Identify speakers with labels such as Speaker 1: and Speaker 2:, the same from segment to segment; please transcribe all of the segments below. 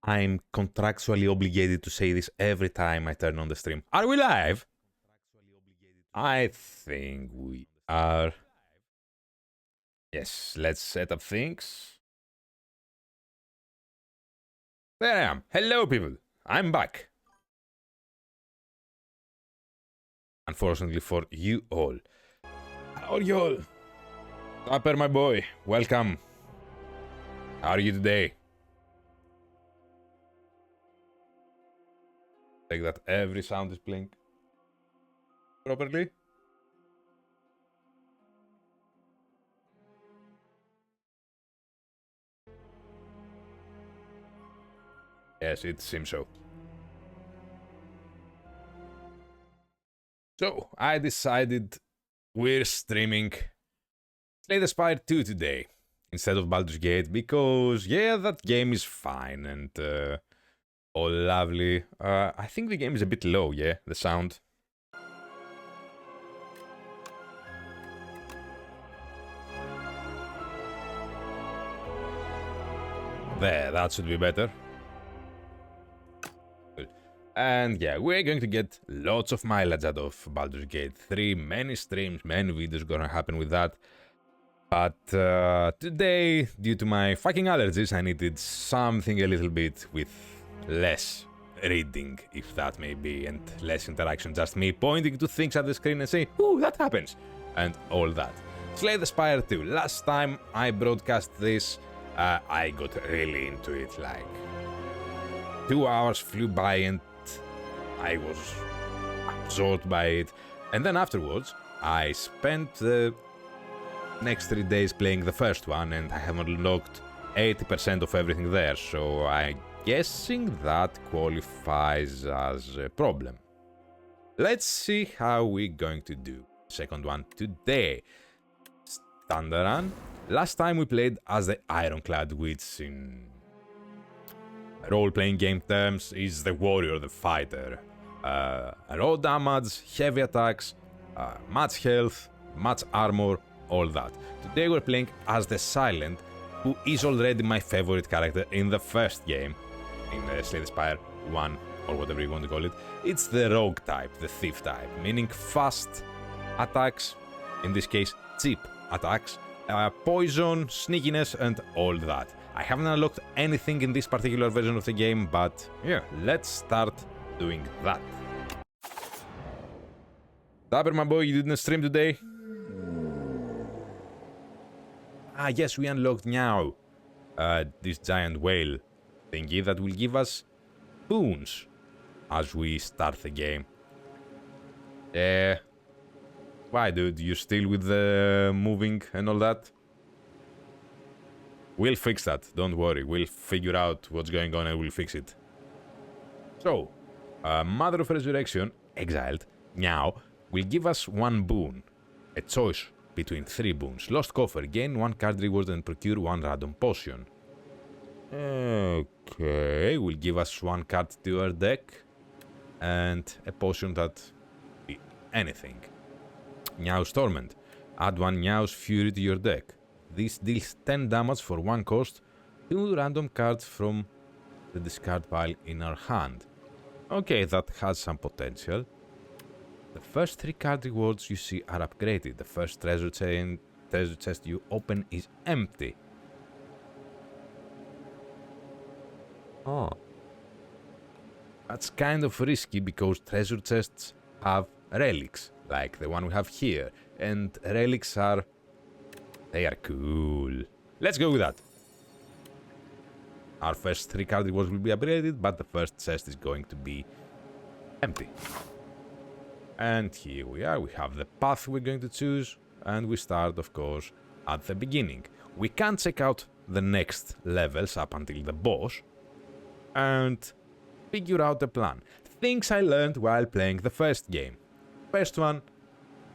Speaker 1: I'm contractually obligated to say this every time I turn on the stream. Are we live? I think we are. Yes, let's set up things. There I am. Hello, people. I'm back. Unfortunately for you all. How are you all? Dapper, my boy. Welcome. How are you today? Take that every sound is playing properly. Yes, it seems so. So, I decided we're streaming Slay the Spire 2 today instead of Baldur's Gate because, yeah, that game is fine and all lovely. I think the game is a bit low, yeah, the sound. There, that should be better. Good. And yeah, we're going to get lots of mileage out of Baldur's Gate 3. Many streams, many videos gonna happen with that. But today, due to my fucking allergies, I needed something a little bit with less reading, if that may be, and less interaction. Just me pointing to things at the screen and saying, ooh, that happens, and all that. Slay the Spire 2. Last time I broadcast this, I got really into it. Like, 2 hours flew by and I was absorbed by it. And then afterwards, I spent the next 3 days playing the first one, and I have unlocked 80% of everything there, so I'm guessing that qualifies as a problem. Let's see how we're going to do second one today. Standard run. Last time we played as the Ironclad, which in role-playing game terms is the warrior, the fighter. Raw damage, heavy attacks, much health, much armor, all that. Today we're playing as the Silent, who is already my favorite character in the first game, in Slay the Spire 1, or whatever you want to call it. It's the rogue type, the thief type, meaning fast attacks, in this case cheap attacks, poison, sneakiness, and all that. I haven't unlocked anything in this particular version of the game, but yeah, let's start doing that. Dapper, my boy, you didn't stream today? Ah, yes, we unlocked now this giant whale thingy that will give us boons as we start the game. Why, dude? You still with the moving and all that? We'll fix that, don't worry. We'll figure out what's going on and we'll fix it. So, Mother of Resurrection, exiled, now, will give us one boon. A choice between 3 boons. Lost Coffer, gain 1 card reward and procure 1 random potion. Okay, will give us 1 card to our deck and a potion that be anything. Nyau's Torment, add 1 Nyau's Fury to your deck. This deals 10 damage for 1 cost, 2 random cards from the discard pile in our hand. Okay, that has some potential. The first 3 card rewards you see are upgraded. The first treasure chest you open is empty. Oh. That's kind of risky because treasure chests have relics, like the one we have here. And relics are... they are cool. Let's go with that. Our first 3 card rewards will be upgraded, but the first chest is going to be empty. And here we are, we have the path we're going to choose, and we start, of course, at the beginning. We can check out the next levels up until the boss, and figure out the plan. Things I learned while playing the first game. First one,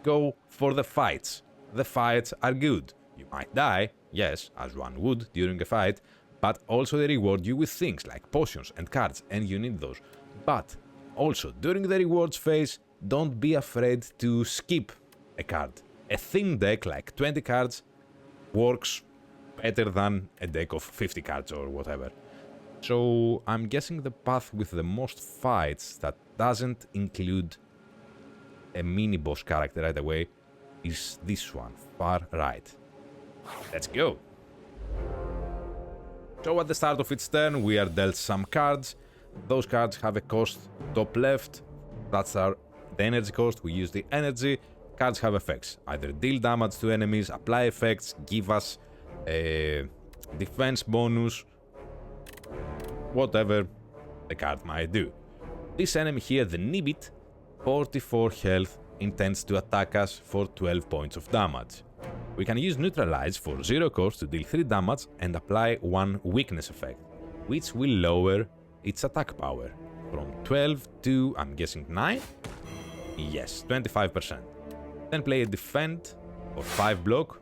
Speaker 1: go for the fights. The fights are good. You might die, yes, as one would during a fight, but also they reward you with things like potions and cards, and you need those. But also, during the rewards phase, don't be afraid to skip a card. A thin deck like 20 cards works better than a deck of 50 cards or whatever. So I'm guessing the path with the most fights that doesn't include a mini boss character right away is this one, far right. Let's go! So at the start of each turn we are dealt some cards. Those cards have a cost top left. That's the energy cost. We use the energy. Cards have effects. Either deal damage to enemies, apply effects, give us a defense bonus, whatever the card might do. This enemy here, the Nibbit, 44 health, intends to attack us for 12 points of damage. We can use Neutralize for 0 cost to deal 3 damage and apply 1 weakness effect, which will lower its attack power from 12 to, I'm guessing, 9? Yes, 25%. Then play a Defend or 5 block,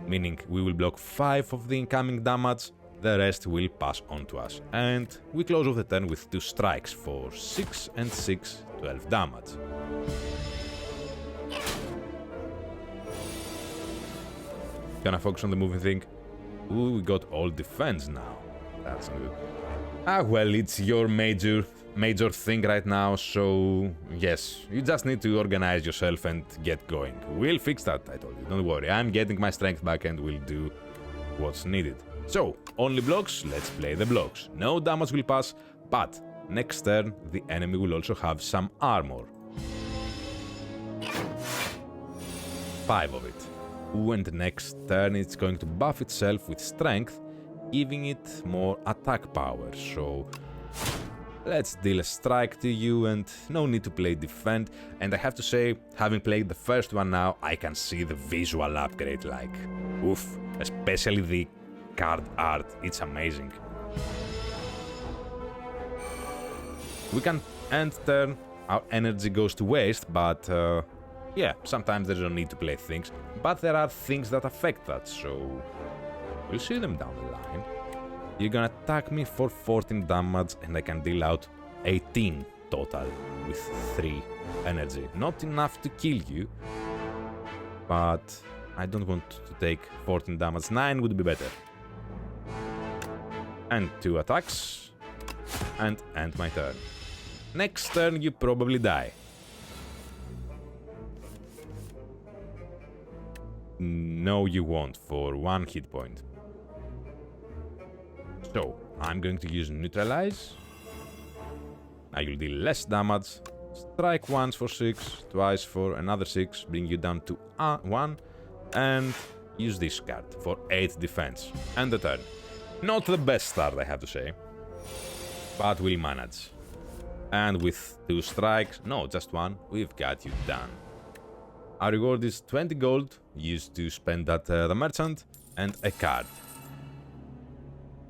Speaker 1: meaning we will block 5 of the incoming damage, the rest will pass on to us. And we close off the turn with 2 strikes for 6 and 6, 12 damage. Gonna focus on the moving thing. Ooh, we got all defense now. That's not good. Ah, well, it's your major thing right now, so yes, you just need to organize yourself and get going. We'll fix that, I told you, don't worry. I'm getting my strength back and we'll do what's needed. So, only blocks, let's play the blocks. No damage will pass, but next turn the enemy will also have some armor. 5 of it. Ooh, and next turn it's going to buff itself with strength, giving it more attack power, so let's deal a strike to you and no need to play defend. And I have to say, having played the first one now, I can see the visual upgrade, like, oof, especially the card art, it's amazing. We can end turn, our energy goes to waste, but yeah, sometimes there's no need to play things, but there are things that affect that, so we'll see them down the line. You're gonna attack me for 14 damage and I can deal out 18 total with 3 energy. Not enough to kill you, but I don't want to take 14 damage. 9 would be better. And 2 attacks, and end my turn. Next turn you probably die. No, you won't, for 1 hit point. So, I'm going to use Neutralize. I will deal less damage. Strike once for 6, twice for another 6, bring you down to 1. And use this card for 8 defense. And the turn. Not the best start, I have to say. But we'll manage. And with 2 strikes, no, just 1, we've got you done. Our reward is 20 gold, used to spend at the merchant, and a card.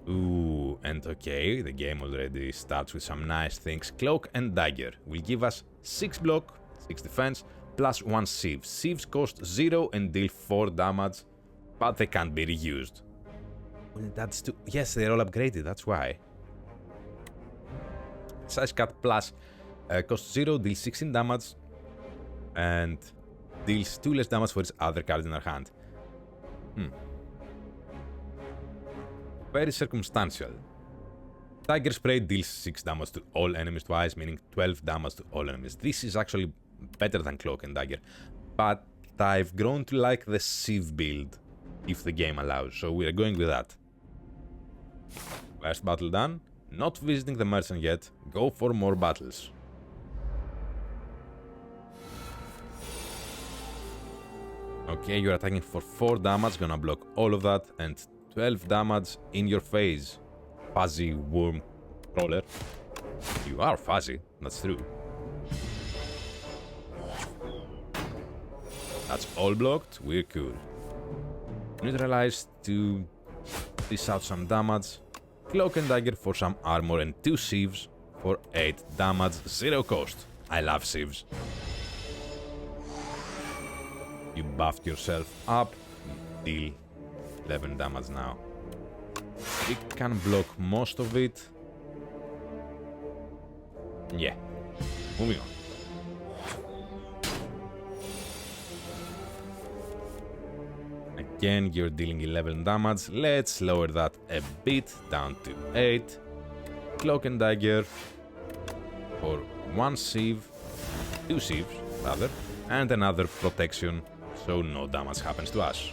Speaker 1: Ooh, and okay, the game already starts with some nice things. Cloak and Dagger will give us 6 block, 6 defense, plus 1 sieve. Sieves cost 0 and deal 4 damage, but they can't be reused. That's too... Yes, they're all upgraded, that's why. Size Cut Plus costs 0, deals 16 damage, and deals 2 less damage for its other cards in our hand. Very circumstantial. Tiger Spray deals 6 damage to all enemies twice, meaning 12 damage to all enemies. This is actually better than Cloak and Dagger, but I've grown to like the Sieve build, if the game allows, so we are going with that. First battle done. Not visiting the merchant yet, go for more battles. Okay, you're attacking for 4 damage, gonna block all of that, and 12 damage in your face. Fuzzy worm crawler. You are fuzzy, that's true. That's all blocked, we're cool. Neutralize to dish out some damage. Cloak and Dagger for some armor and 2 sieves for 8 damage, 0 cost. I love sieves. You buffed yourself up, deal 11 damage now. We can block most of it. Yeah, moving on. Again, you're dealing 11 damage. Let's lower that a bit, down to 8. Cloak and Dagger for 1 sieve, 2 sieves rather, and another protection so no damage happens to us.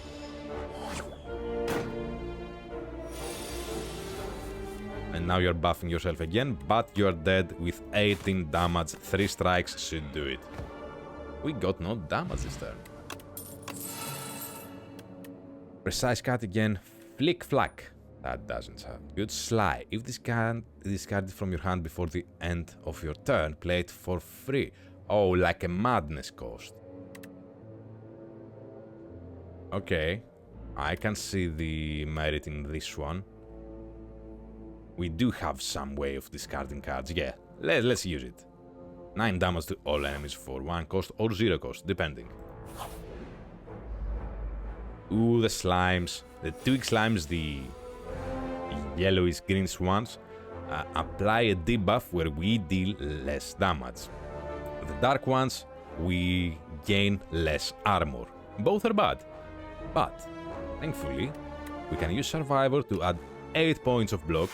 Speaker 1: And now you're buffing yourself again, but you're dead with 18 damage. 3 strikes should do it. We got no damage this turn. Precise cut again. Flick flack. That doesn't sound good. Sly. If discarded from your hand before the end of your turn, play it for free. Oh, like a madness cost. Okay. I can see the merit in this one. We do have some way of discarding cards. Yeah, let's use it. 9 damage to all enemies for 1 cost or 0 cost, depending. Ooh, the slimes. The twig slimes, the yellowish greenish ones, apply a debuff where we deal less damage. The dark ones, we gain less armor. Both are bad. But, thankfully, we can use Survivor to add 8 points of block,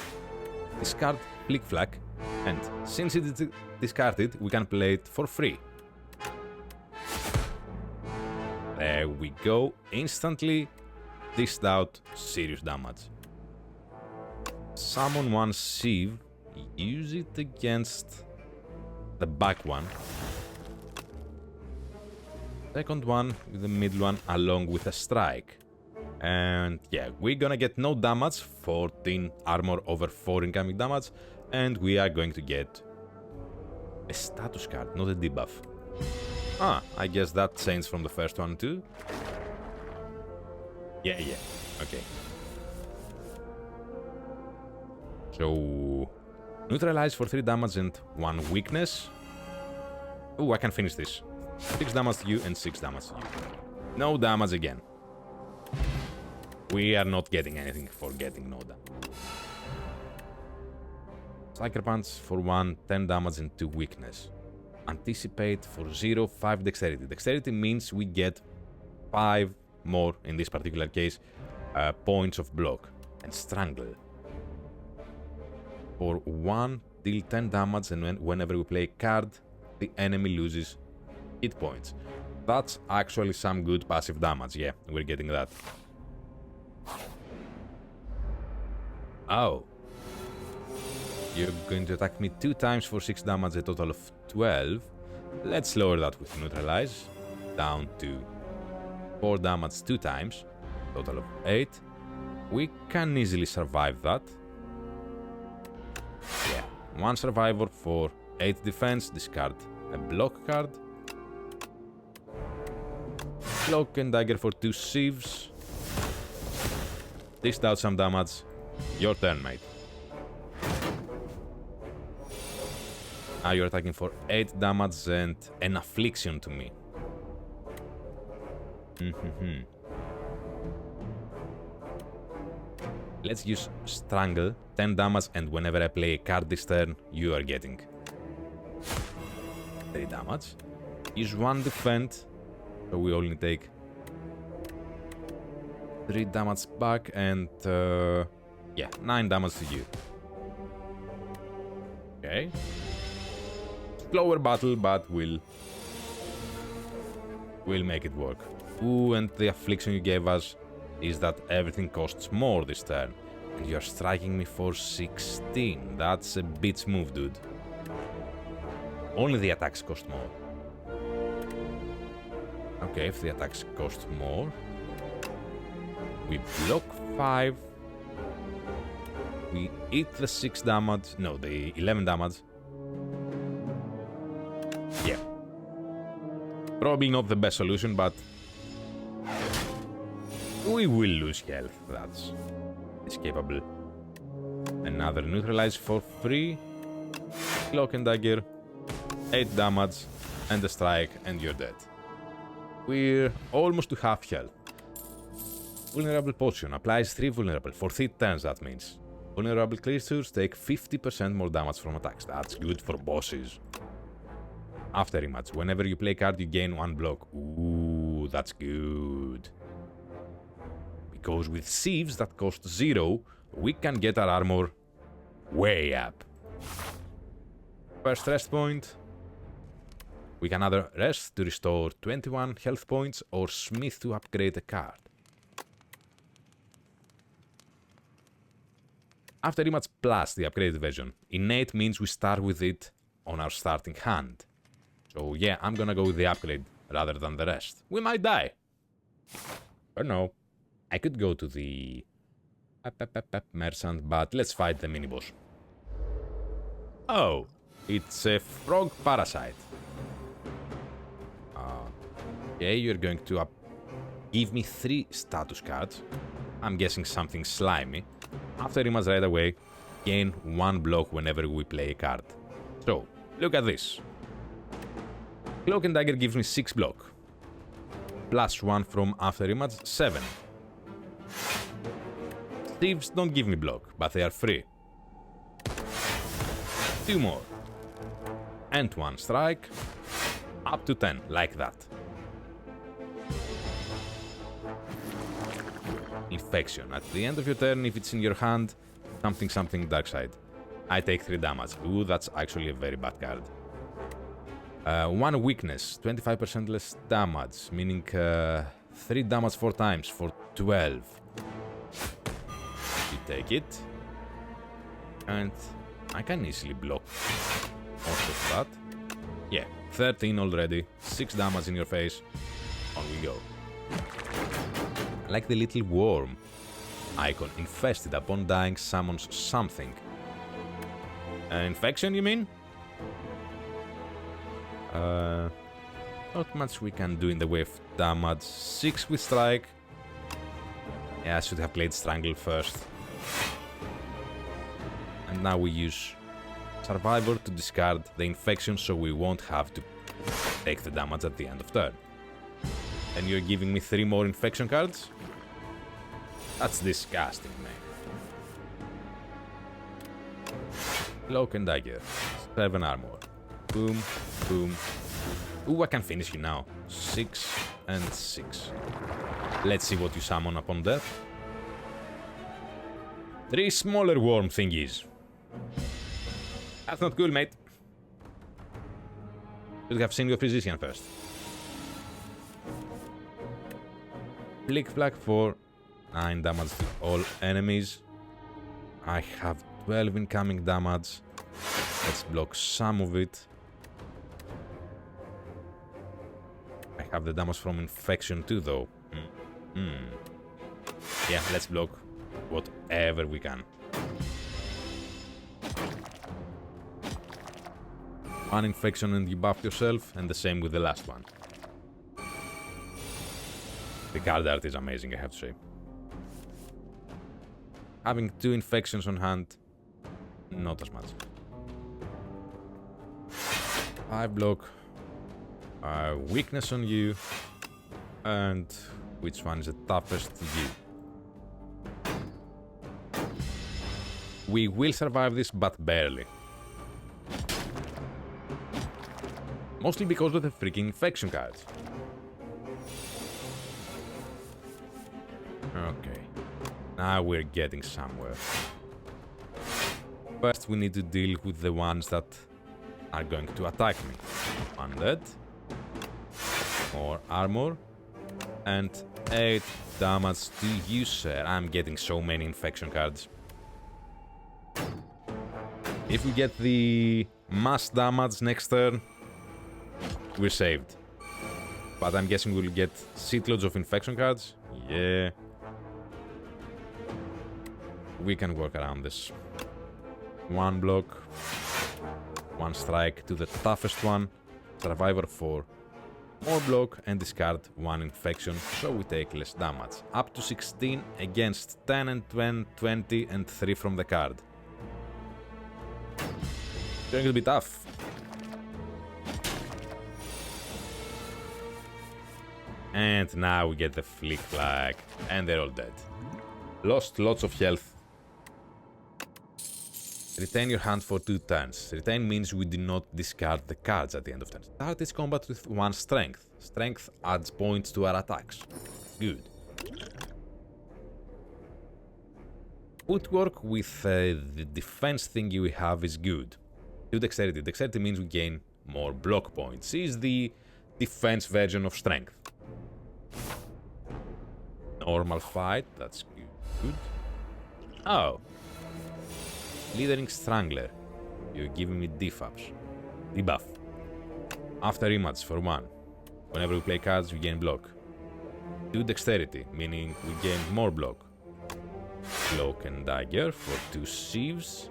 Speaker 1: discard Flick Flack, and since it is discarded, we can play it for free. There we go. Instantly dished out serious damage. Summon 1 sieve, use it against the back one. Second one with the middle one along with a strike. And yeah, we're gonna get no damage, 14 armor over 4 incoming damage, and we are going to get a status card, not a debuff. Ah, I guess that changed from the first one too. Yeah, okay. So, neutralize for 3 damage and 1 weakness. Oh, I can finish this. 6 damage to you and 6 damage to you. No damage again. We are not getting anything for getting no damage. Sucker Punch for 1, 10 damage and 2 weakness. Anticipate for 0, 5 dexterity. Dexterity means we get 5 more, in this particular case, points of block. And Strangle. For 1, deal 10 damage, and whenever we play a card, the enemy loses hit points. That's actually some good passive damage. Yeah, we're getting that. Oh. You're going to attack me 2 times for 6 damage, a total of 12. Let's lower that with neutralize. Down to 4 damage 2 times, total of 8. We can easily survive that. Yeah, 1 survivor for 8 defense, discard a block card. Cloak and Dagger for 2 sieves. Dished out some damage. Your turn, mate. Now you're attacking for 8 damage and an affliction to me. Let's use Strangle, 10 damage, and whenever I play a card this turn, you are getting 3 damage. Use 1 defend, so we only take 3 damage back, and yeah, 9 damage to you. Okay. Slower battle, but we'll make it work. Ooh, and the affliction you gave us is that everything costs more this turn. And you're striking me for 16. That's a bitch move, dude. Only the attacks cost more. Okay, if the attacks cost more, we block 5. We eat the 6 damage. No, the 11 damage. Yeah. Probably not the best solution, but we will lose health. That's escapable. Another neutralize for free. Cloak and Dagger. 8 damage and a strike, and you're dead. We're almost to half health. Vulnerable potion applies 3 vulnerable for 3 turns, that means. Vulnerable creatures take 50% more damage from attacks. That's good for bosses. After rematch, whenever you play a card, you gain 1 block. Ooh, that's good. Because with sieves that cost 0, we can get our armor way up. First rest point. We can either rest to restore 21 health points or smith to upgrade a card. After rematch plus the upgraded version, innate means we start with it on our starting hand. So yeah, I'm gonna go with the upgrade rather than the rest. We might die. Or no. I could go to the merchant, but let's fight the mini-boss. Oh, it's a frog parasite. Okay, you're going to give me 3 status cards. I'm guessing something slimy. After rematch right away, gain 1 block whenever we play a card. So, look at this. Cloak and Dagger gives me 6 block. Plus 1 from after rematch, 7. Thieves don't give me block, but they are free. 2 more. And 1 strike. Up to 10, like that. Infection. At the end of your turn, if it's in your hand, something dark side. I take 3 damage. Ooh, that's actually a very bad card. 1 weakness, 25% less damage, meaning 3 damage 4 times for 12. You take it. And I can easily block most of that. Yeah, 13 already, 6 damage in your face. On we go. Like the little worm icon, infested upon dying summons something. An infection, you mean? Not much we can do in the way of damage. 6 with strike. Yeah, I should have played Strangle first. And now we use Survivor to discard the infection so we won't have to take the damage at the end of turn. And you're giving me 3 more infection cards? That's disgusting, man. Cloak and Dagger. 7 armor. Boom, boom. Ooh, I can finish you now. 6 and 6. Let's see what you summon upon death. 3 smaller worm thingies. That's not cool, mate. Should have seen your physician first. Flick Flag for 9 damage to all enemies. I have 12 incoming damage. Let's block some of it. I have the damage from infection too, though. Yeah, let's block whatever we can. 1 infection and you buffed yourself, and the same with the last one. The card art is amazing, I have to say. Having 2 infections on hand, not as much. 5 block. Weakness on you. And which one is the toughest to you? We will survive this, but barely. Mostly because of the freaking infection cards. Okay. Now we're getting somewhere. First we need to deal with the ones that are going to attack me. Undead. More armor. And 8 damage to you, sir. I'm getting so many infection cards. If we get the mass damage next turn, we're saved. But I'm guessing we'll get shitloads of infection cards. Yeah. We can work around this. 1 block. 1 strike to the toughest one. Survivor 4. More block and discard 1 infection, so we take less damage. Up to 16 against 10 and 20 and 3 from the card. Going to be tough. And now we get the Flick Flag, and they're all dead. Lost lots of health. Retain your hand for 2 turns. Retain means we do not discard the cards at the end of turn. Start this combat with 1 strength. Strength adds points to our attacks. Good. footwork with the defense thing we have is good. 2 dexterity. Dexterity means we gain more block points. Is the defense version of strength. Normal fight, that's good. Oh. Leadering Strangler. You're giving me debuffs. Debuff. After rematch for 1. Whenever we play cards, we gain block. 2 dexterity, meaning we gain more block. Cloak and dagger for 2 sheaves.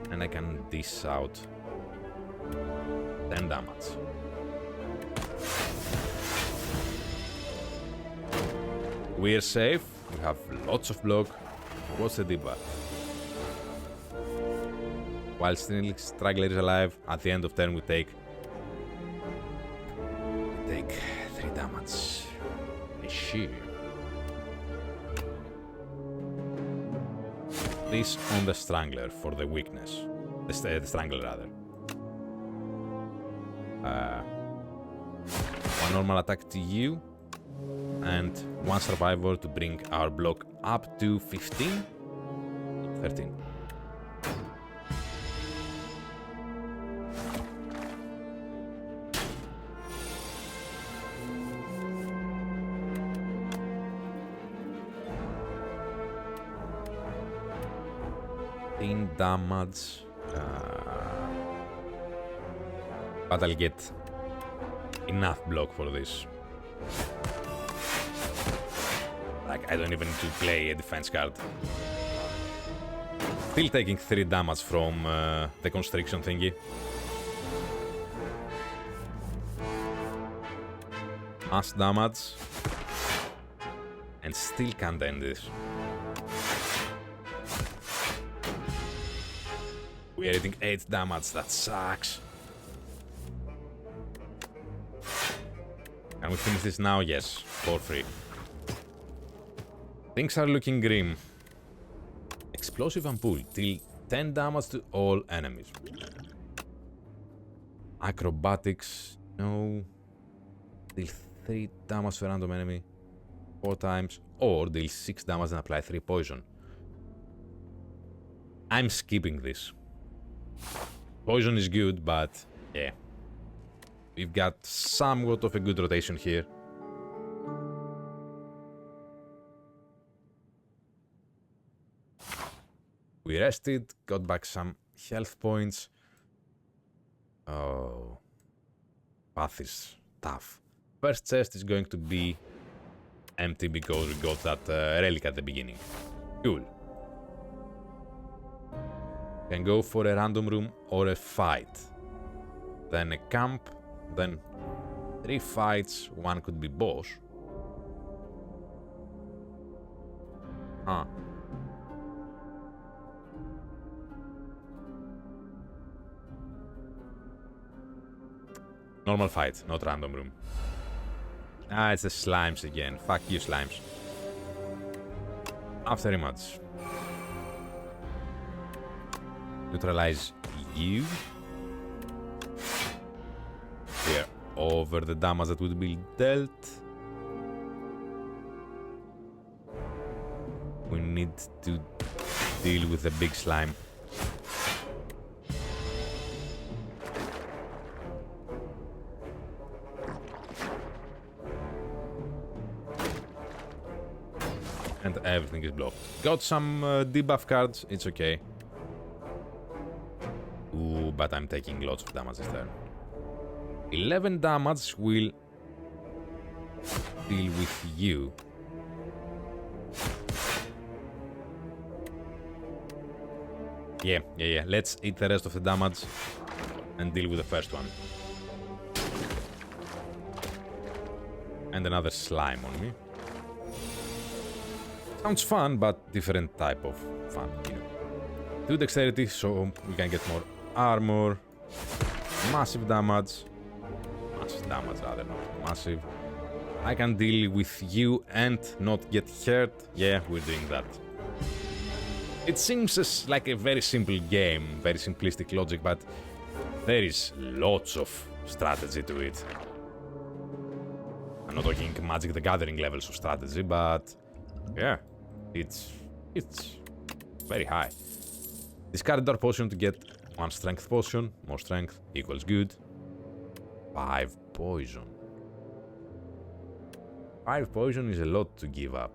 Speaker 1: And I can dish out 10 damage. We're safe. We have lots of block. What's the debuff? While still Straggler is alive, at the end of turn we take 3 damage. Sheer. This on the Strangler for the weakness. The Strangler rather. One normal attack to you. And 1 survivor to bring our block up to 15? 13. Damage. But I'll get enough block for this. Like, I don't even need to play a defense card. Still taking 3 damage from the constriction thingy. Mass damage. And still can't end this. We're hitting 8 damage, that sucks. Can we finish this now? Yes, for free. Things are looking grim. Explosive Ampoule, deal 10 damage to all enemies. Acrobatics, no. Deal 3 damage to a random enemy 4 times, or deal 6 damage and apply 3 poison. I'm skipping this. Poison is good, but yeah. We've got somewhat of a good rotation here. We rested, got back some health points. Oh. Path is tough. First chest is going to be empty because we got that relic at the beginning. Cool. Can go for a random room or a fight. Then a camp, then 3 fights, 1 could be boss. Huh. Normal fight, not random room. Ah, it's the slimes again. Fuck you, slimes. After rematch. Neutralize you. We're over the damage that would be dealt. We need to deal with the big slime. And everything is blocked. Got some debuff cards, it's okay. Ooh, but I'm taking lots of damage this turn. 11 damage will deal with you. Yeah. Let's eat the rest of the damage and deal with the first one. And another slime on me. Sounds fun, but different type of fun, you know. 2 dexterity, so we can get more armor. Massive damage. Massive damage, rather, not massive. I can deal with you and not get hurt. Yeah, we're doing that. It seems like a very simple game, very simplistic logic, but there is lots of strategy to it. I'm not talking Magic the Gathering levels of strategy, but yeah, it's very high. Discard our potion to get 1 strength potion. More strength equals good. 5 poison. 5 poison is a lot to give up.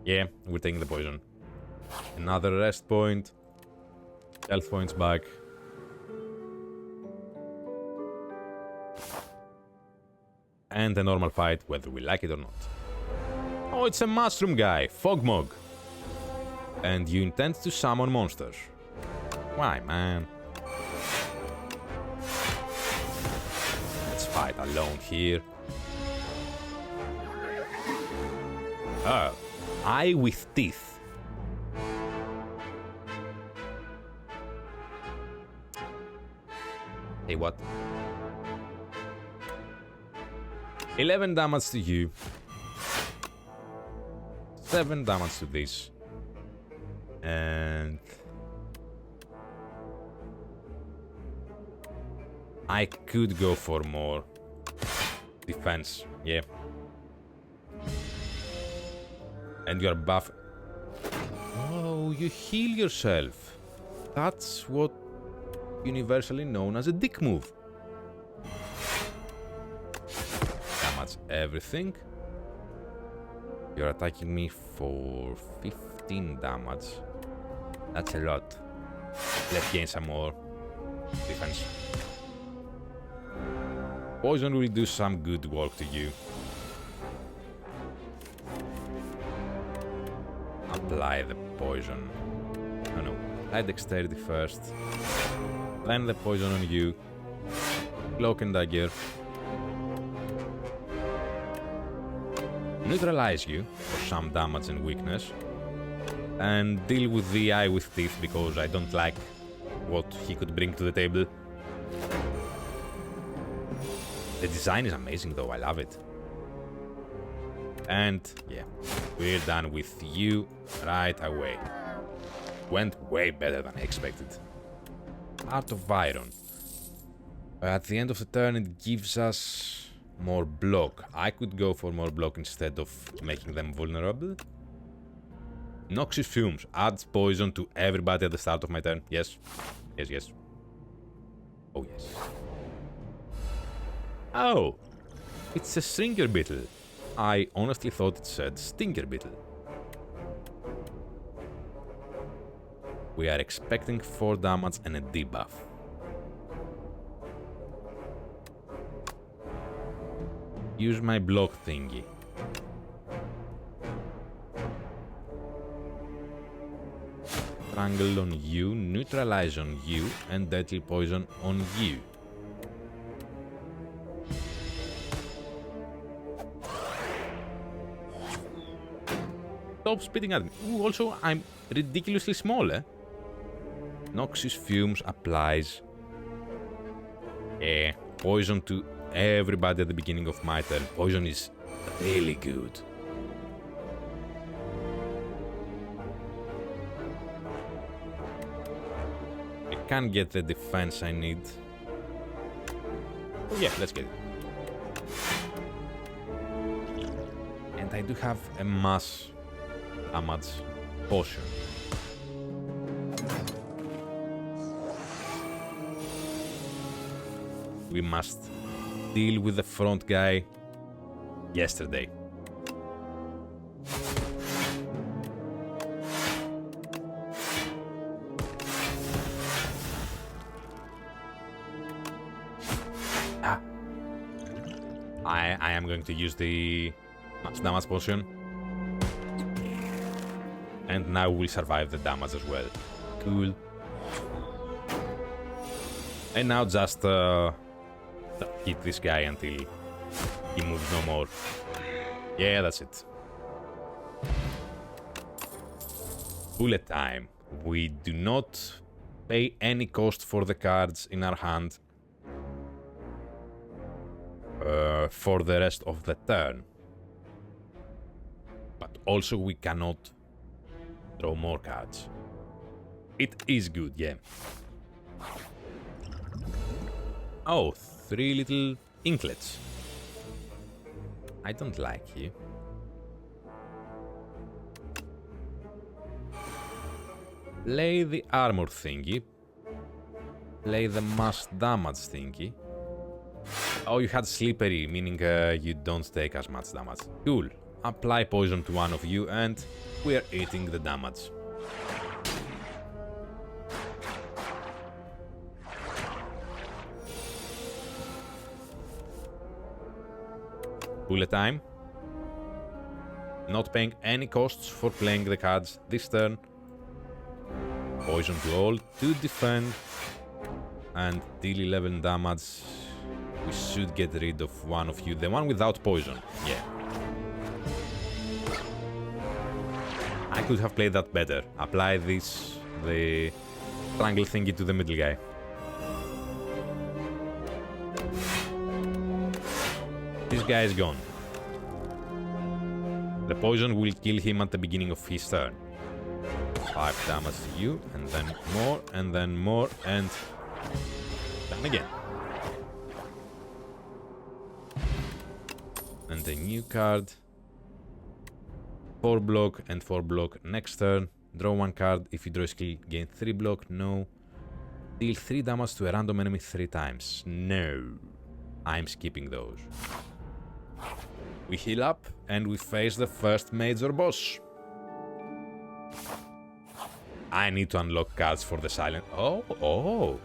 Speaker 1: Yeah, we're taking the poison. Another rest point. Health points back. And a normal fight, whether we like it or not. Oh, it's a mushroom guy, Fogmog. And you intend to summon monsters. Why, man? Let's fight alone here. Oh, eye with teeth. Hey, what? 11 damage to you. 7 damage to this. And I could go for more defense, yeah. And you're buff. Oh, you heal yourself. That's what universally known as a dick move. Damage everything. You're attacking me for 15 damage. That's a lot. Let's gain some more defense. Poison will do some good work to you. Apply the poison. Oh no. Apply dexterity first. Then the poison on you. Cloak and dagger. Neutralize you for some damage and weakness. And deal with the eye with teeth because I don't like what he could bring to the table. The design is amazing though, I love it. And yeah, we're done with you right away. Went way better than I expected. Heart of Iron. At the end of the turn it gives us more block. I could go for more block instead of making them vulnerable. Noxious Fumes adds poison to everybody at the start of my turn. Yes. Yes, yes. Oh, yes. Oh! It's a Stringer Beetle. I honestly thought it said Stinker Beetle. We are expecting 4 damage and a debuff. Use my block thingy. Strangle on you, neutralize on you, and deadly poison on you. Stop spitting at me. Ooh, also, I'm ridiculously small, eh? Noxious Fumes applies poison to everybody at the beginning of my turn. Poison is really good. I can't get the defense I need. Oh yeah, let's get it. And I do have a mass damage potion. We must deal with the front guy yesterday. I am going to use the max damage potion. And now we'll survive the damage as well. Cool. And now just hit this guy until he moves no more. Yeah, that's it. Bullet time. We do not pay any cost for the cards in our hand for the rest of the turn. But also we cannot draw more cards. It is good, yeah. Oh, 3 little inklets. I don't like you. Play the armor thingy. Play the mass damage thingy. Oh, you had slippery, meaning you don't take as much damage. Cool. Apply poison to one of you and we're eating the damage. Bullet time. Not paying any costs for playing the cards this turn. Poison to all to defend and deal 11 damage. We should get rid of one of you. The one without poison. Yeah. I could have played that better. Apply this, the triangle thingy to the middle guy. This guy is gone. The poison will kill him at the beginning of his turn. 5 damage to you, and then more, and then more, and then again. And a new card. 4 block and 4 block next turn. Draw 1 card. If you draw a skill, gain 3 block. No. Deal 3 damage to a random enemy 3 times. No. I'm skipping those. We heal up and we face the first major boss. I need to unlock cards for the silent. Oh.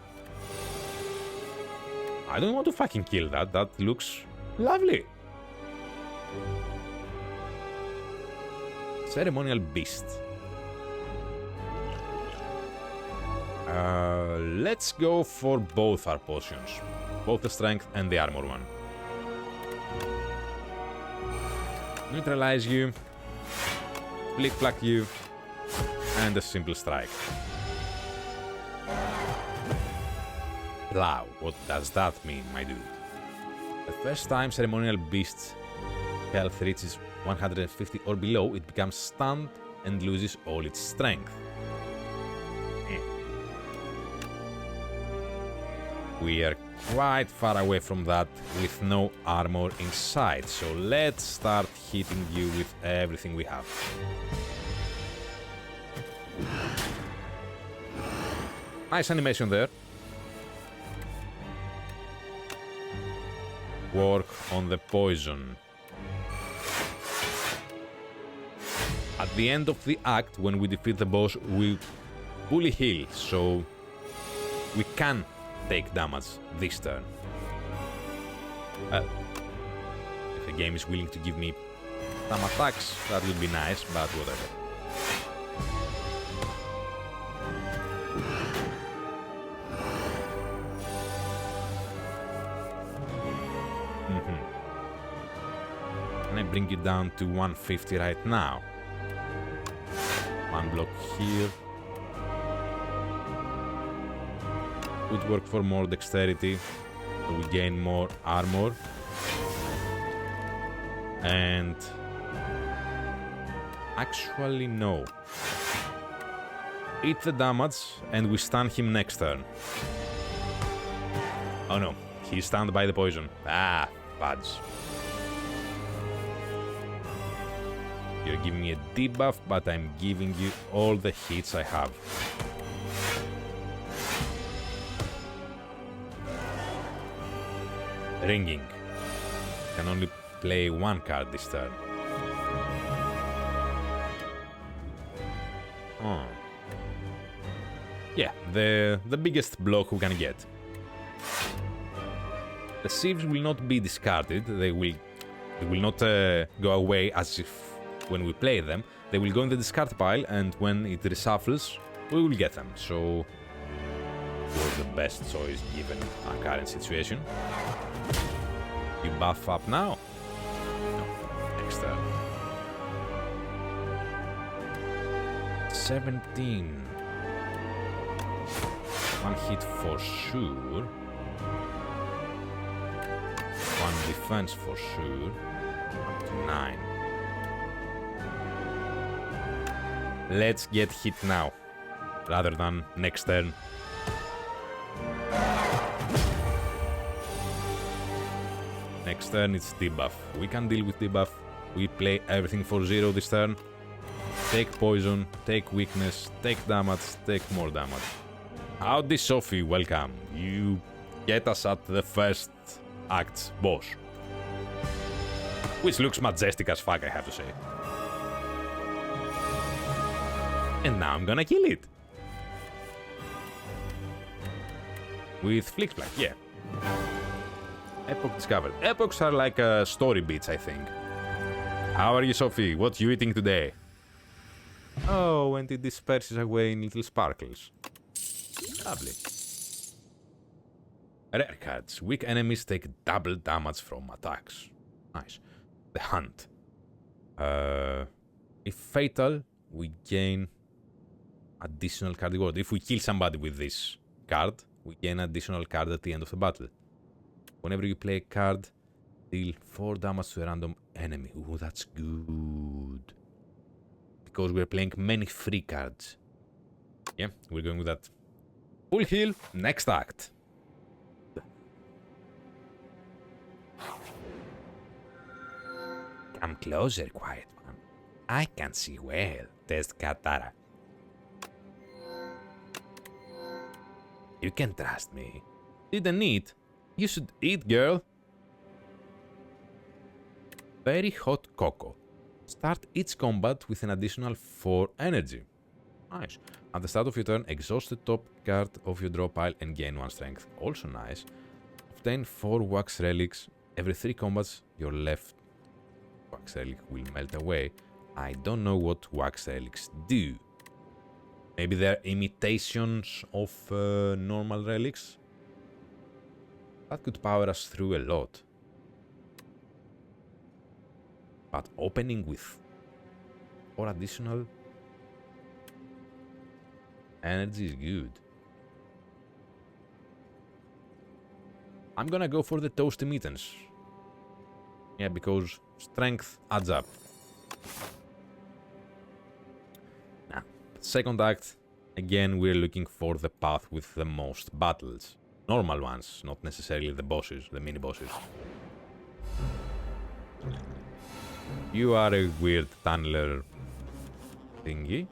Speaker 1: I don't want to fucking kill that. That looks lovely. Ceremonial Beast. Let's go for both our potions. Both the strength and the armor one. Neutralize you. Flick-flack you. And a simple strike. Plow. What does that mean, my dude? The first time Ceremonial Beast's health reaches 150 or below, it becomes stunned and loses all its strength. We are quite far away from that with no armor inside, so let's start hitting you with everything we have. Nice animation there. Work on the poison. At the end of the act, when we defeat the boss, we fully heal, so we can take damage this turn. Well, if the game is willing to give me some attacks, that would be nice, but whatever. Can I bring you down to 150 right now? 1 block here. Would work for more dexterity, so we gain more armor. And actually no. Eat the damage and we stun him next turn. Oh no, he's stunned by the poison. Ah, buds. You're giving me a debuff, but I'm giving you all the hits I have. Ringing. Can only play 1 card this turn. Oh. Yeah, the biggest block we can get. The sieves will not be discarded. They will not go away as if when we play them. They will go in the discard pile, and when it reshuffles, we will get them. So, it was the best choice given our current situation. You buff up now? No, next turn. 17. 1 hit for sure. 1 defense for sure. Up to 9. Let's get hit now, rather than next turn. Next turn it's debuff. We can deal with debuff. We play everything for 0 this turn. take poison, take weakness, take damage, take more damage. Howdy, Sophie, welcome. You get us at the first act's boss. Which looks majestic as fuck, I have to say. And now I'm gonna kill it. With Flick Flack, yeah. Epoch discovered. Epochs are like story beats, I think. How are you, Sophie? What you eating today? Oh, and it disperses away in little sparkles. Lovely. Rare cards. Weak enemies take double damage from attacks. Nice. The Hunt. If fatal, we gain additional card reward. If we kill somebody with this card, we gain additional card at the end of the battle. Whenever you play a card, deal 4 damage to a random enemy. Ooh, that's good. Because we're playing many free cards. Yeah, we're going with that. Full heal, next act. Come closer, quiet one. I can see well. Test Katara. You can trust me. Didn't eat? You should eat, girl. Very hot cocoa. Start each combat with an additional 4 energy. Nice. At the start of your turn, exhaust the top card of your draw pile and gain 1 strength. Also nice. Obtain 4 wax relics. Every 3 combats, your left wax relic will melt away. I don't know what wax relics do. Maybe they're imitations of normal relics? That could power us through a lot. But opening with 4 additional energy is good. I'm gonna go for the toasty mittens. Yeah, because strength adds up. Now, second act, again we're looking for the path with the most battles. Normal ones, not necessarily the bosses, the mini bosses. You are a weird tunneler thingy.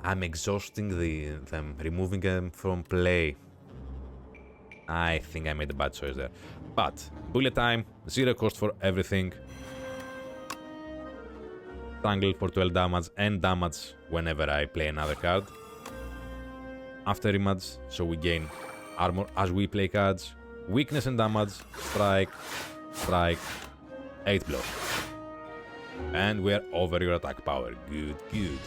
Speaker 1: I'm exhausting them, removing them from play. I think I made a bad choice there. But, bullet time, 0 cost for everything. Strangle for 12 damage and damage whenever I play another card. After rematch, so we gain armor as we play cards. Weakness and damage, strike, strike, 8 blow. And we're over your attack power. Good, good.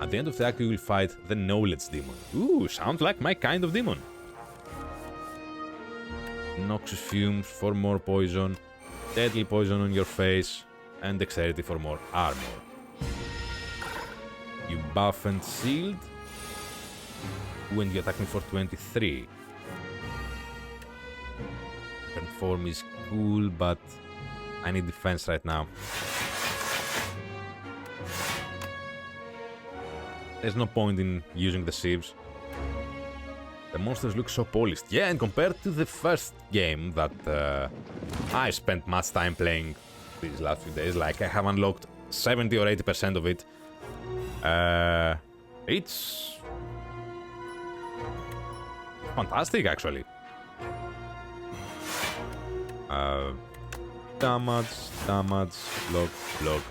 Speaker 1: At the end of the act, we will fight the Knowledge Demon. Ooh, sounds like my kind of demon. Noxious fumes for more poison, deadly poison on your face, and dexterity for more armor. You buff and shield when you attack me for 23. Turn form is cool, but I need defense right now. There's no point in using the sieves. The monsters look so polished. Yeah, and compared to the first game that I spent much time playing these last few days, like I have unlocked 70 or 80% of it. It's fantastic, actually. Damage, damage, block, block.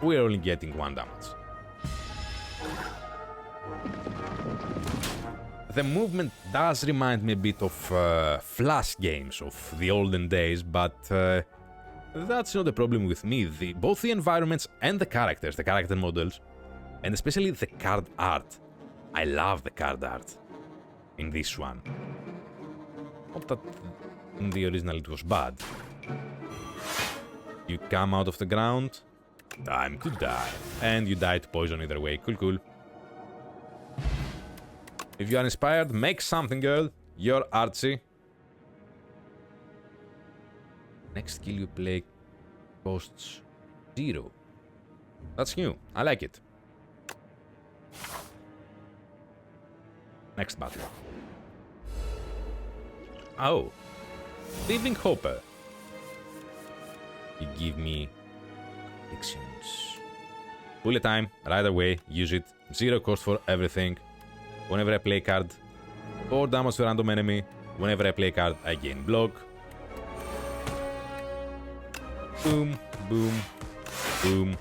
Speaker 1: We're only getting 1 damage. The movement does remind me a bit of Flash games of the olden days, but that's not a problem with me. Both the environments and the character models, and especially the card art. I love the card art in this one. Not that in the original it was bad. You come out of the ground, time to die. And you die to poison either way. Cool, cool. If you are inspired, make something, girl. You're artsy. Next skill you play costs 0. That's new. I like it. Next battle. Oh. Thieving Hopper. You give me actions. Bullet time, right away, use it. 0 cost for everything. Whenever I play card, 4 damage to random enemy. Whenever I play card, I gain block. Boom, boom, boom.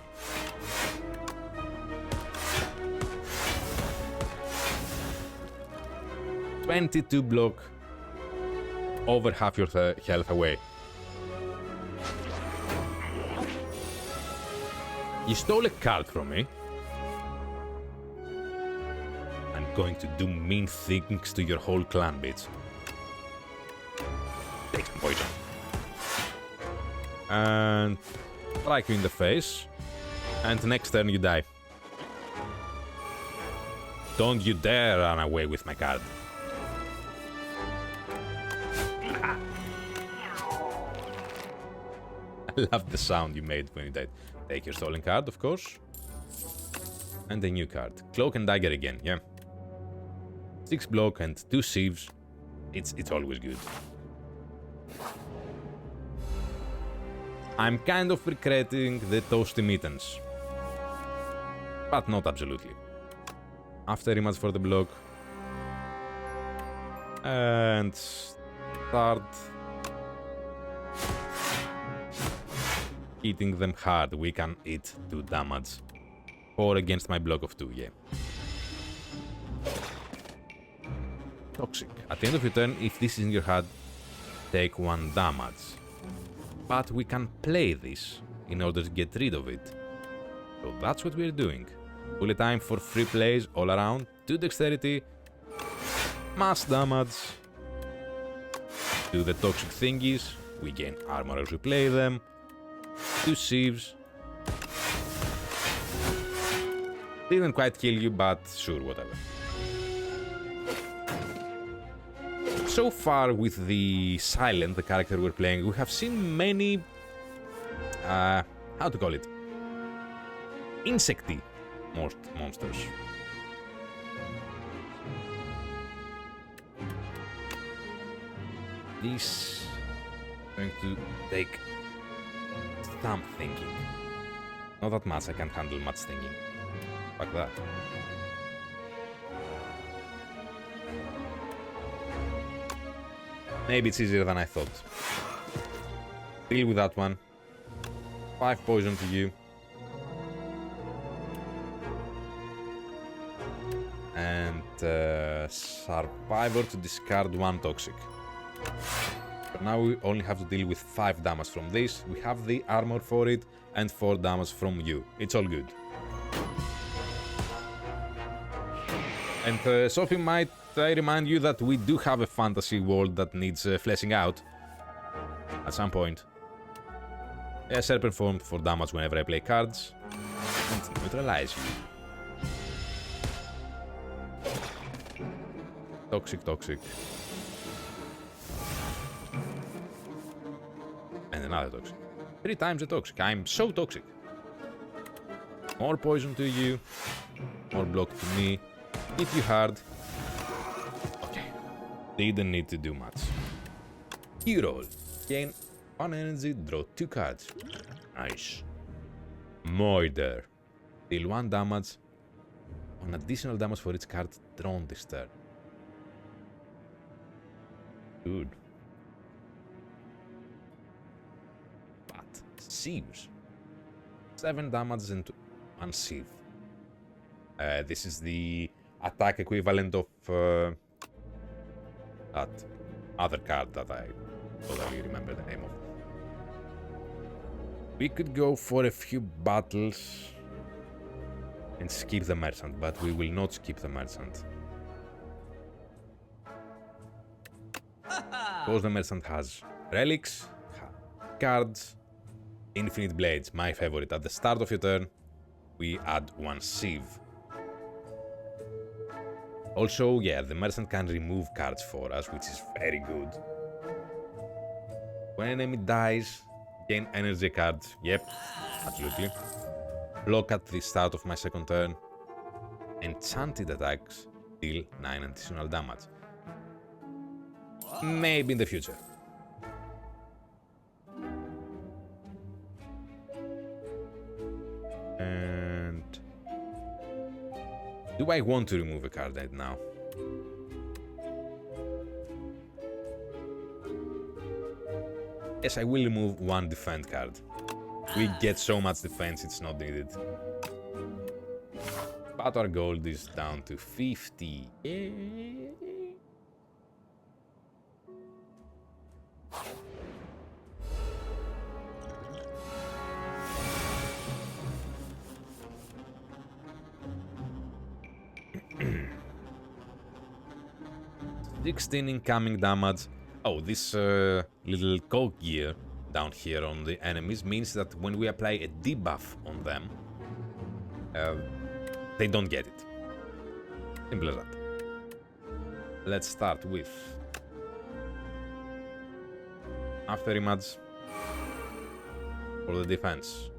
Speaker 1: $22 block. Over half your health away. You stole a card from me. I'm going to do mean things to your whole clan, bitch. Take some poison. And strike you in the face. And next turn you die. Don't you dare run away with my card. I love the sound you made when you died. Take your stolen card, of course. And a new card. Cloak and Dagger again, yeah. 6 block and 2 sieves. It's always good. I'm kind of regretting the toasty mittens. But not absolutely. After rematch for the block. And start hitting them hard. We can hit 2 damage. 4 against my block of 2, yeah. Toxic. At the end of your turn, if this is in your hand, take 1 damage. But we can play this in order to get rid of it. So that's what we're doing. Bullet time for free plays all around. 2 dexterity. Mass damage. Do the toxic thingies. We gain armor as we play them. 2 sieves. Didn't quite kill you, but sure, whatever. So far with the Silent, the character we're playing, we have seen many... how to call it? Insecty monsters. This is going to take some thinking. Not that much, I can't handle much thinking. Fuck that. Maybe it's easier than I thought. Deal with that one. 5 poison to you. And Survivor to discard 1 toxic. But now we only have to deal with 5 damage from this. We have the armor for it and 4 damage from you. It's all good. And Sophie, might I remind you that we do have a fantasy world that needs fleshing out at some point. A serpent formed for damage whenever I play cards and neutralize you. Toxic, toxic. And another toxic. 3 times the toxic. I'm so toxic. More poison to you. More block to me. Hit you hard. Okay. Didn't need to do much. You roll. Gain 1 energy, draw 2 cards. Nice. Moider. Deal 1 damage. On additional damage for each card drawn this turn. Good. But sieves. 7 damage and 1 sieve. This is the attack equivalent of that other card that I totally remember the name of. We could go for a few battles and skip the merchant, but we will not skip the merchant. Because the merchant has relics, cards, infinite blades, my favorite. At the start of your turn, we add 1 sieve. Also, yeah, the merchant can remove cards for us, which is very good. When an enemy dies, gain energy cards. Yep, absolutely. Block at the start of my second turn. Enchanted attacks deal 9 additional damage. Maybe in the future. And do I want to remove a card right now? Yes, I will remove one defend card. We get so much defense, it's not needed. But our gold is down to 50. Yay. 16 incoming damage. Oh, this little coke gear down here on the enemies means that when we apply a debuff on them, they don't get it. Simple as that. Let's start with after image for the defense.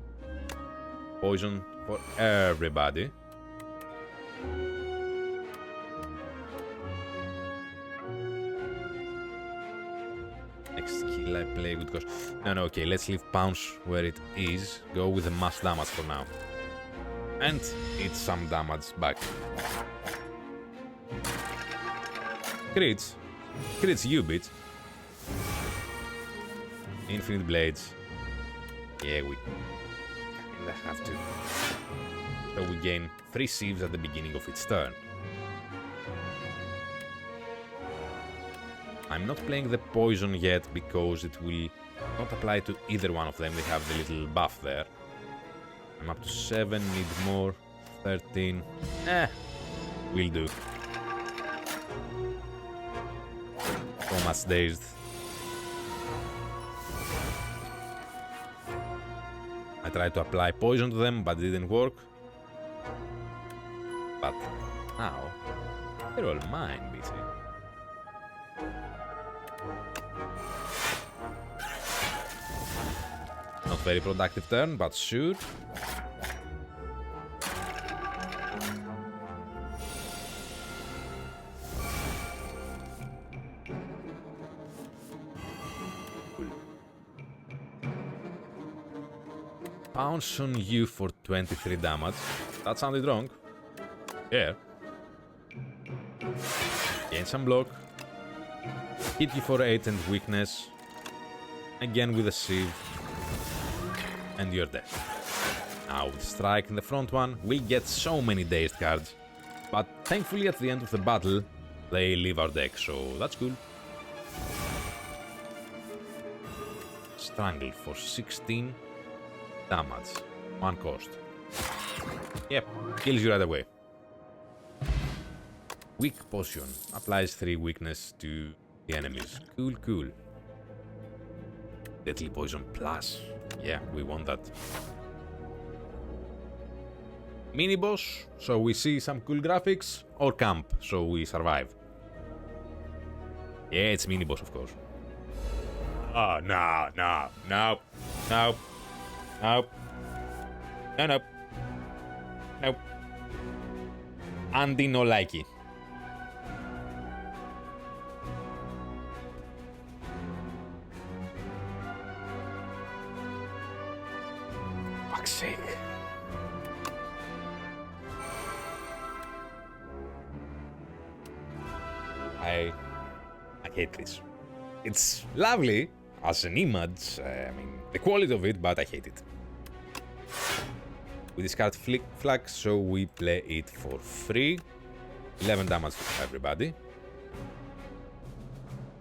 Speaker 1: Poison for everybody. Next skill I play with caution. No, okay, let's leave Pounce where it is. Go with the mass damage for now. And it's some damage back. Crits. Crits you, bitch. Infinite blades. Yeah, we kinda have to. So we gain 3 sieves at the beginning of its turn. I'm not playing the poison yet because it will not apply to either one of them. They have the little buff there. I'm up to 7, need more. 13. Will do. So much dazed. I tried to apply poison to them, but it didn't work. But now, they're all mine, BC. Not very productive turn, but shoot. Pounce on you for 23 damage. That sounded wrong. Yeah. Gain some block. Hit you for 8 and weakness. Again with a sieve. And you're dead. Now with strike in the front one, we get so many dazed cards. But thankfully at the end of the battle, they leave our deck, so that's cool. Strangle for 16 damage. 1 cost. Yep, kills you right away. Weak potion. Applies 3 weakness to the enemies. Cool, cool. Deadly poison plus. Yeah, we want that. Mini boss, so we see some cool graphics, or camp, so we survive. Yeah, it's mini boss, of course. Oh, no, no, no, no, no, no, no, no. Andy no likey. Fuck's sake. I hate this. It's lovely as an image, I mean, the quality of it, but I hate it. We discard Flick Flag, so we play it for free. 11 damage to everybody.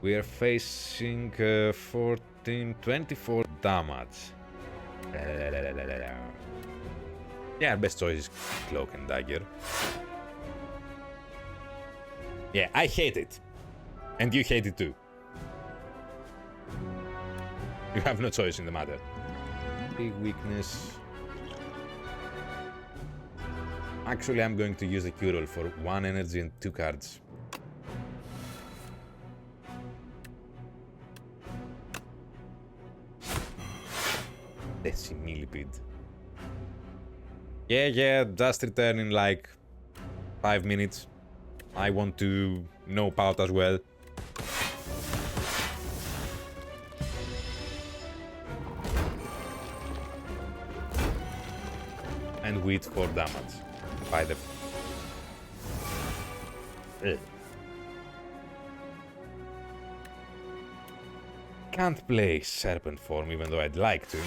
Speaker 1: We are facing 14, 24 damage. Yeah, best choice is Cloak and Dagger. Yeah, I hate it. And you hate it too. You have no choice in the matter. Big weakness. Actually, I'm going to use the Cure for 1 energy and 2 cards. Decimillipede. Yeah, just return in like 5 minutes. I want to know Pout as well. and wheat for damage. By the... Can't play Serpent form even though I'd like to.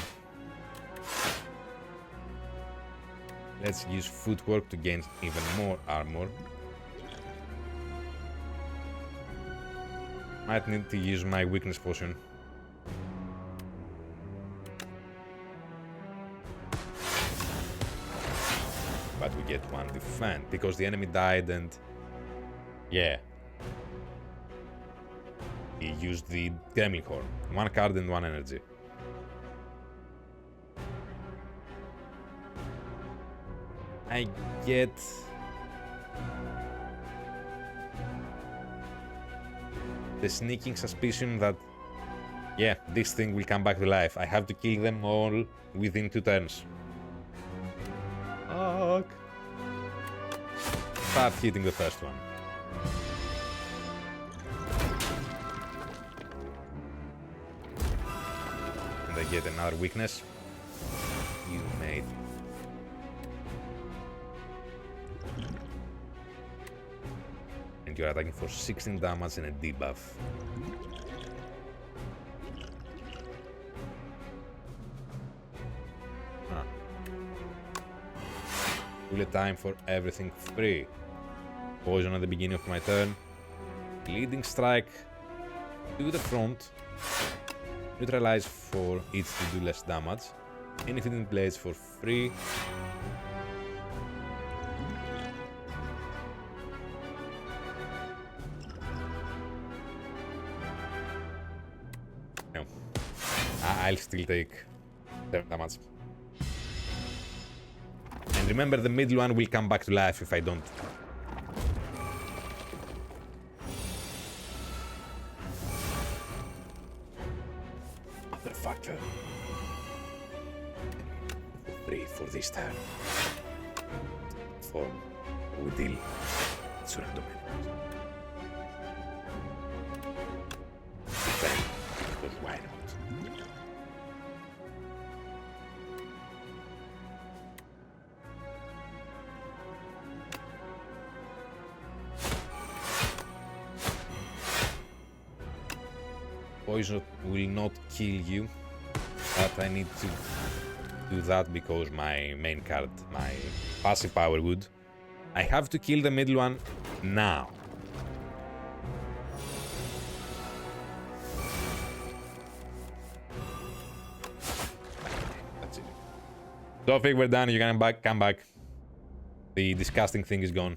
Speaker 1: Let's use footwork to gain even more armor. Might need to use my weakness potion. But we get one defend because the enemy died and... yeah. He used the Gremlin Horn. One card and one energy. I get... the sneaking suspicion that, yeah, this thing will come back to life. I have to kill them all within 2 turns. Fuck. Start hitting the first one. And I get another weakness. You made. And you're attacking for 16 damage and a debuff. Huh. Bullet time for everything free. Poison at the beginning of my turn. Leading strike to the front. Neutralize for it to do less damage. Infinite blades for free. No. I'll still take 7 damage. And remember, the middle one will come back to life if I don't. Motherfucker. Free for this turn. For we deal surrender enemies. Defend, but why not? Poison will not kill you, but I need to do that because my main card, my passive power would. I have to kill the middle one now. That's it. Sophic, we're done. You can come back. The disgusting thing is gone.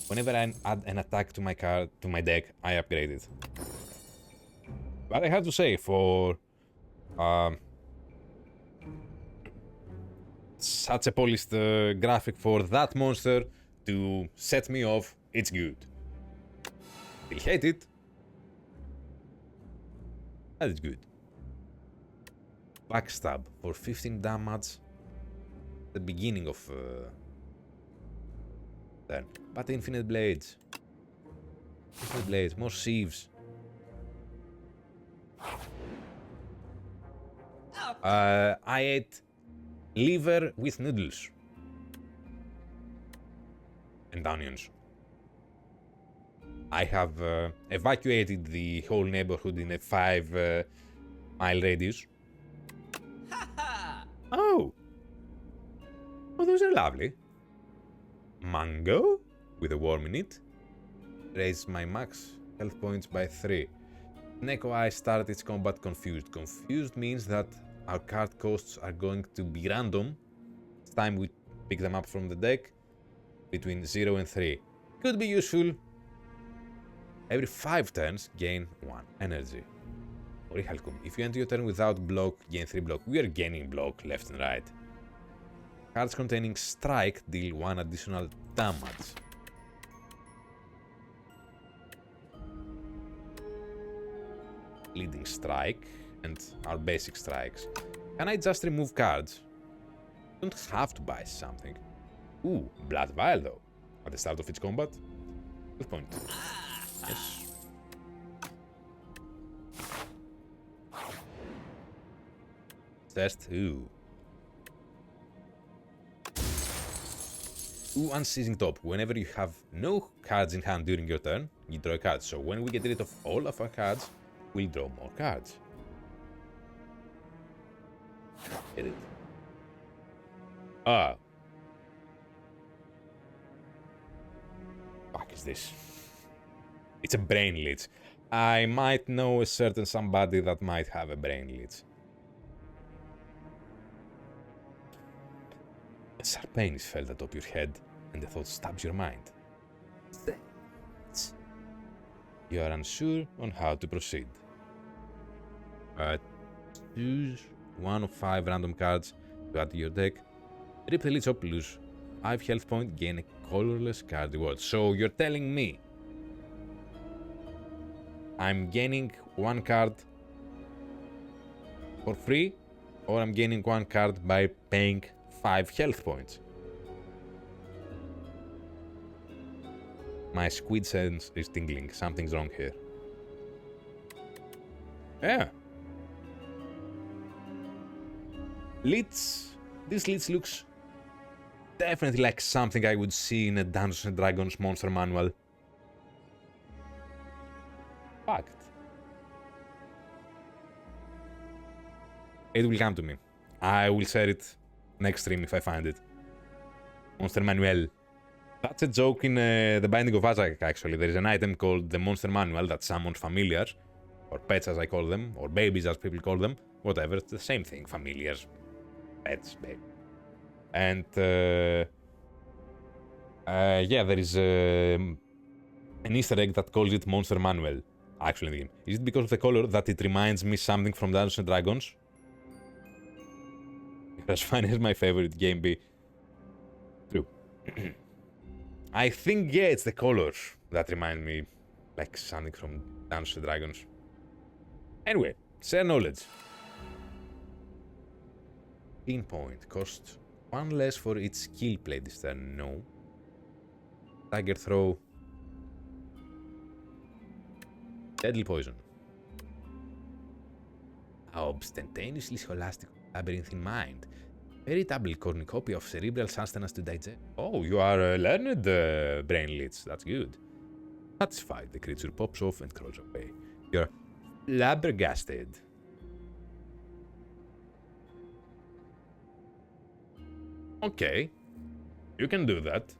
Speaker 1: Whenever I add an attack to my card, to my deck, I upgrade it. But I have to say, for such a polished graphic for that monster to set me off, it's good. Still hate it, but it's good. Backstab for 15 damage. The beginning of turn. But infinite blades. Infinite blades, more sieves. I ate liver with noodles and onions. I have evacuated the whole neighborhood in a 5-mile radius. Oh! Oh, those are lovely. Mango with a worm in it. Raise my max health points by 3. Neko Eye started its combat confused. Confused means that our card costs are going to be random. It's time we pick them up from the deck between 0 and 3. Could be useful. Every 5 turns, gain 1 energy. Orihalcum. If you end your turn without block, gain 3 block. We are gaining block left and right. Cards containing strike deal 1 additional damage. Leading strike and our basic strikes. Can I just remove cards? Don't have to buy something. Ooh, Blood Vial though. At the start of its combat. Good point. Yes. Test. Ooh. 2 unceasing top. Whenever you have no cards in hand during your turn, you draw a card. So when we get rid of all of our cards, we'll draw more cards. Get it? Ah. Fuck is this? It's a brain leech. I might know a certain somebody that might have a brain leech. A sharp pain is felt atop your head, and the thought stabs your mind. You are unsure on how to proceed. Choose one of 5 random cards to add to your deck. Rip the leech up, lose 5 health points, gain a colorless card reward. So you're telling me I'm gaining 1 card for free, or I'm gaining 1 card by paying 5 health points? My squid sense is tingling. Something's wrong here. Yeah. This leech looks definitely like something I would see in a Dungeons & Dragons monster manual. Fact. It will come to me. I will share it next stream if I find it. Monster Manual. That's a joke in the Binding of Isaac, actually. There is an item called the Monster Manual that summons familiars, or pets as I call them, or babies as people call them. Whatever, it's the same thing. Familiars, pets, baby. And yeah, there is an Easter egg that calls it Monster Manual, actually, in the game. Is it because of the color that it reminds me something from Dungeons & Dragons? As fine as my favorite game be. True. I think, yeah, it's the colors that remind me like something from Dungeons & Dragons. Anyway, share knowledge. Clean point. Costs 1 less for each skill played this turn. No. Dagger throw. Deadly poison. How ostentatiously scholastic labyrinth in mind. Veritable cornucopia of cerebral sustenance to digest. Oh, you are a learned brain leech. That's good. Satisfied, the creature pops off and crawls away. You're flabbergasted. Okay. You can do that.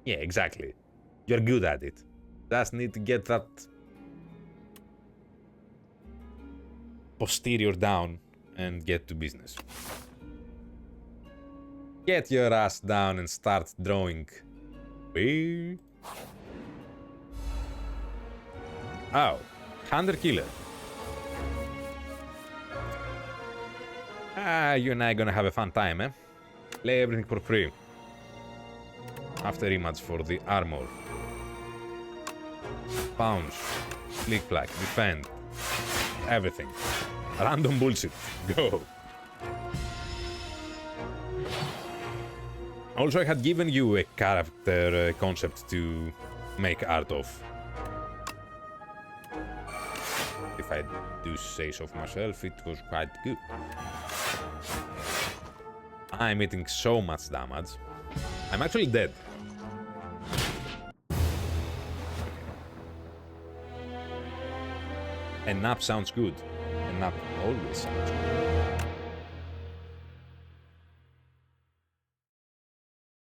Speaker 1: Yeah, exactly. You're good at it. Just need to get that posterior down and get to business. Get your ass down and start drawing. Oh, Hunter Killer. You and I gonna have a fun time, eh? Play everything for free. After rematch for the armor. Bounce. Flick flack. Defend. Everything. Random bullshit. Go. Also, I had given you a character concept to make art of. If I do say so myself, it was quite good. I'm eating so much damage. I'm actually dead. A nap sounds good. A nap always sounds good.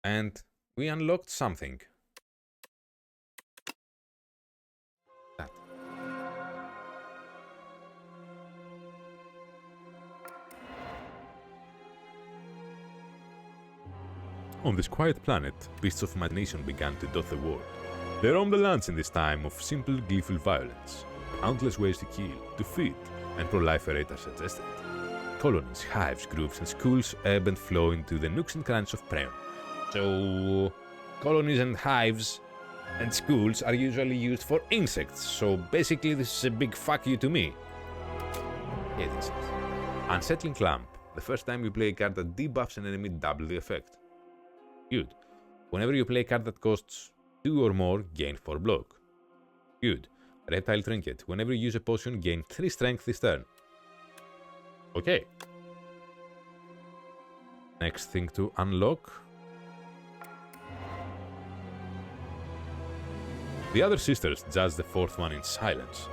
Speaker 1: And we unlocked something. That. On this quiet planet, beasts of imagination began to dot the world. They roamed the lands in this time of simple, gleeful violence. Countless ways to kill, to feed, and proliferate are suggested. Colonies, hives, groups, and schools ebb and flow into the nooks and crannies of Preon. So, colonies and hives and schools are usually used for insects, so basically this is a big fuck you to me. Hate insects. Unsettling Clamp. The first time you play a card that debuffs an enemy, double the effect. Good. Whenever you play a card that costs 2 or more, gain 4 block. Good. Reptile Trinket. Whenever you use a potion, gain 3 strength this turn. Okay. Next thing to unlock. The other sisters judge the fourth one in silence.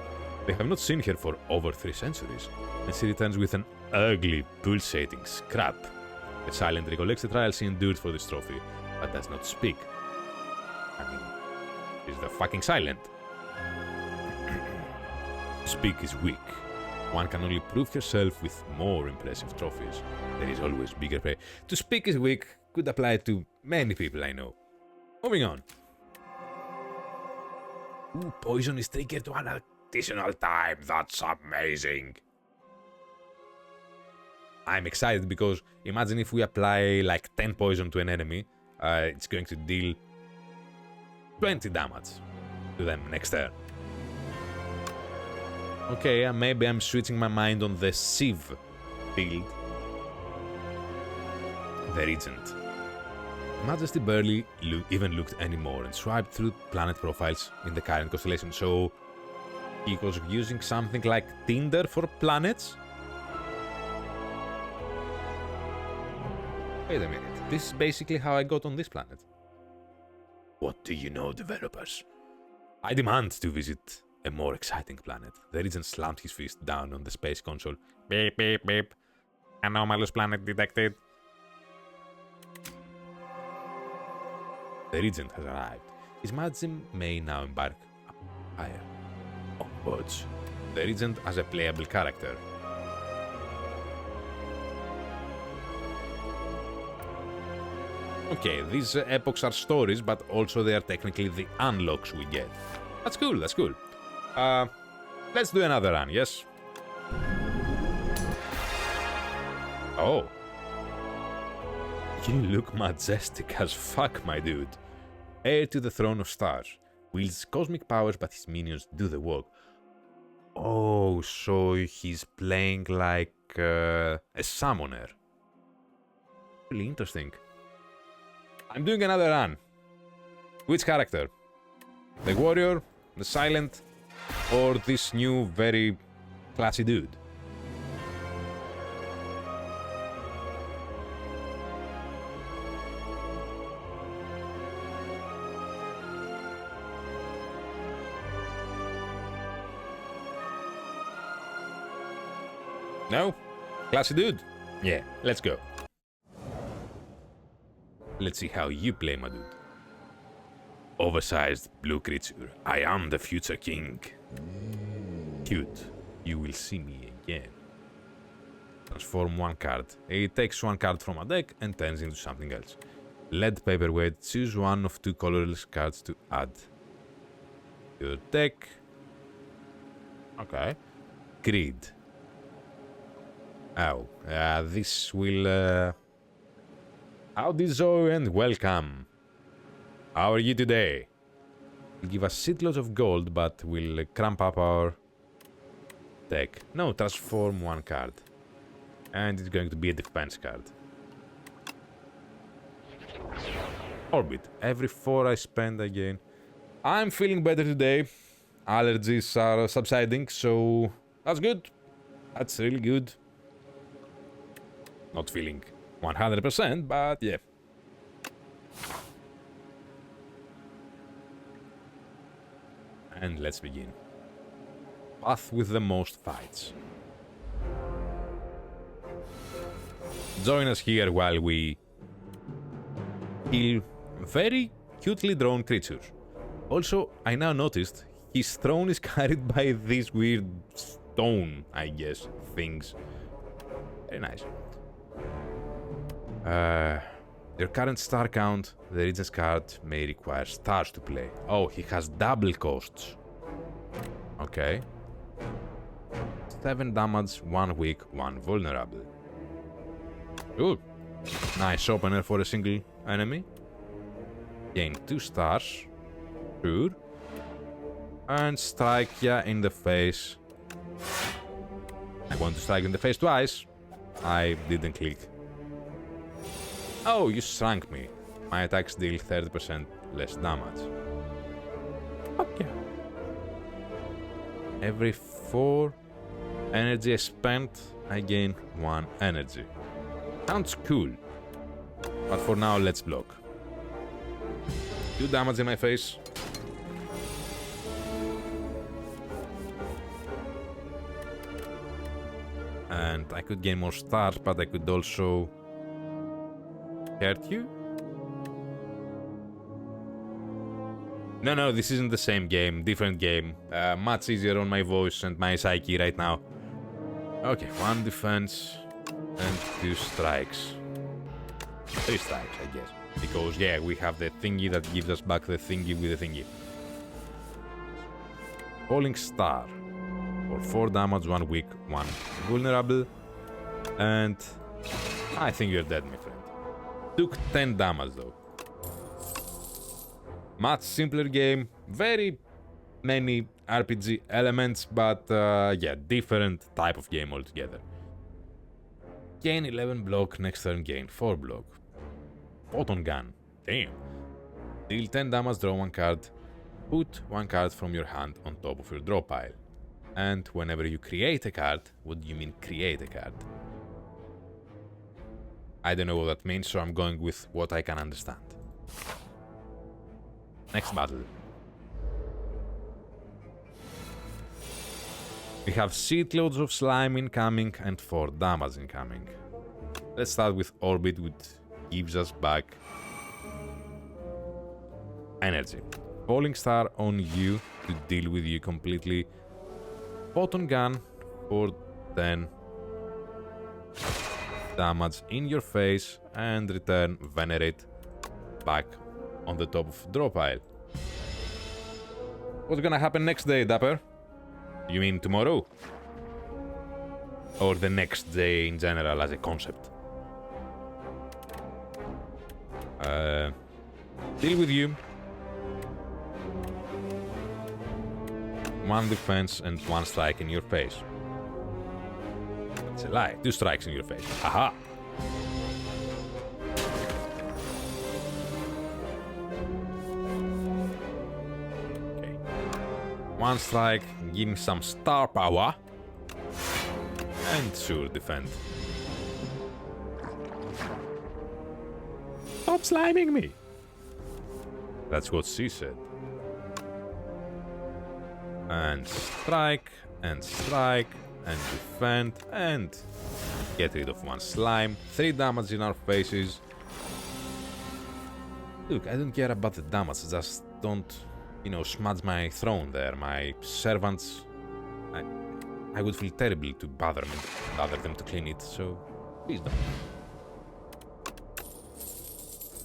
Speaker 1: They have not seen her for over 3 centuries, and she returns with an ugly, pulsating scrap. The silent recollects the trial she endured for this trophy, but does not speak. I mean, she's the fucking silent. To speak is weak. One can only prove herself with more impressive trophies. There is always bigger prey. To speak is weak could apply to many people I know. Moving on. Ooh, poison is triggered to an additional time. That's amazing. I'm excited because imagine if we apply like 10 poison to an enemy, it's going to deal 20 damage to them next turn. Okay, maybe I'm switching my mind on the Sieve build. The Regent. Majesty barely even looked anymore and swiped through planet profiles in the current constellation, so he was using something like Tinder for planets? Wait a minute, this is basically how I got on this planet. What do you know, developers? I demand to visit a more exciting planet. The Regent slammed his fist down on the space console. Beep, beep, beep. Anomalous planet detected. The Regent has arrived. His Majesty may now embark higher onwards. The Regent as a playable character. Okay, these epochs are stories, but also they are technically the unlocks we get. That's cool, that's cool. Let's do another run, yes? Oh. You look majestic as fuck, my dude. Heir to the throne of stars. Wields cosmic powers, but his minions do the work. Oh, so he's playing like a summoner. Really interesting. I'm doing another run. Which character? The warrior, the silent, or this new, very classy dude? No? Classy dude? Yeah, let's go. Let's see how you play, my dude. Oversized blue creature. I am the future king. Cute. You will see me again. Transform one card. It takes one card from a deck and turns into something else. Lead paperweight. Choose one of 2 colorless cards to add. Your deck. Okay. Greed. Oh, this will... Howdy, Zoe, and welcome. How are you today? Will give us shitloads of gold, but will cramp up our deck. No, transform one card. And it's going to be a defense card. Orbit. Every 4 I spend again. I'm feeling better today. Allergies are subsiding, so that's good. That's really good. Not feeling 100%, but yeah. And let's begin. Path with the most fights. Join us here while we kill very cutely drawn creatures. Also, I now noticed his throne is carried by these weird stone, I guess, things. Very nice. Your current star count, the Regent's card may require stars to play. Oh, he has double costs. Okay. 7 damage, 1 weak, 1 vulnerable. Ooh. Nice opener for a single enemy. Gain 2 stars. Sure. And strike ya in the face. I want to strike in the face twice. I didn't click. Oh, you shrunk me. My attacks deal 30% less damage. Okay. Every 4 energy I spent, I gain 1 energy. Sounds cool. But for now, let's block. 2 damage in my face. And I could gain more stars, but I could also hurt you? No, this isn't the same game, different game. Much easier on my voice and my psyche right now. Okay, 1 defense and 2 strikes. 3 strikes, I guess. Because, yeah, we have the thingy that gives us back the thingy with the thingy. Falling Star. For 4 damage, 1 weak, 1 vulnerable. And I think you're dead, my friend. Took 10 damage, though. Much simpler game. Very many RPG elements, but yeah, different type of game altogether. Gain 11 block, next turn gain 4 block. Photon gun. Damn. Deal 10 damage, draw 1 card. Put 1 card from your hand on top of your draw pile. And whenever you create a card, what do you mean create a card? I don't know what that means, so I'm going with what I can understand. Next battle. We have shitloads of slime incoming and 4 damage incoming. Let's start with Orbit, which gives us back energy. Falling Star on you to deal with you completely. Photon Gun for 10 damage in your face and return Venerate back on the top of draw pile. What's gonna happen next day, Dapper? You mean tomorrow? Or the next day in general as a concept? Deal with you. 1 defense and 1 strike in your face. It's a lie. 2 strikes in your face. Haha! Okay. 1 strike, give me some star power. And sure, defend. Stop sliming me! That's what she said. And strike, and defend, and get rid of 1 slime. 3 damage in our faces. Look, I don't care about the damage, just don't, you know, smudge my throne there. My servants, I would feel terrible to bother them to clean it, so please don't.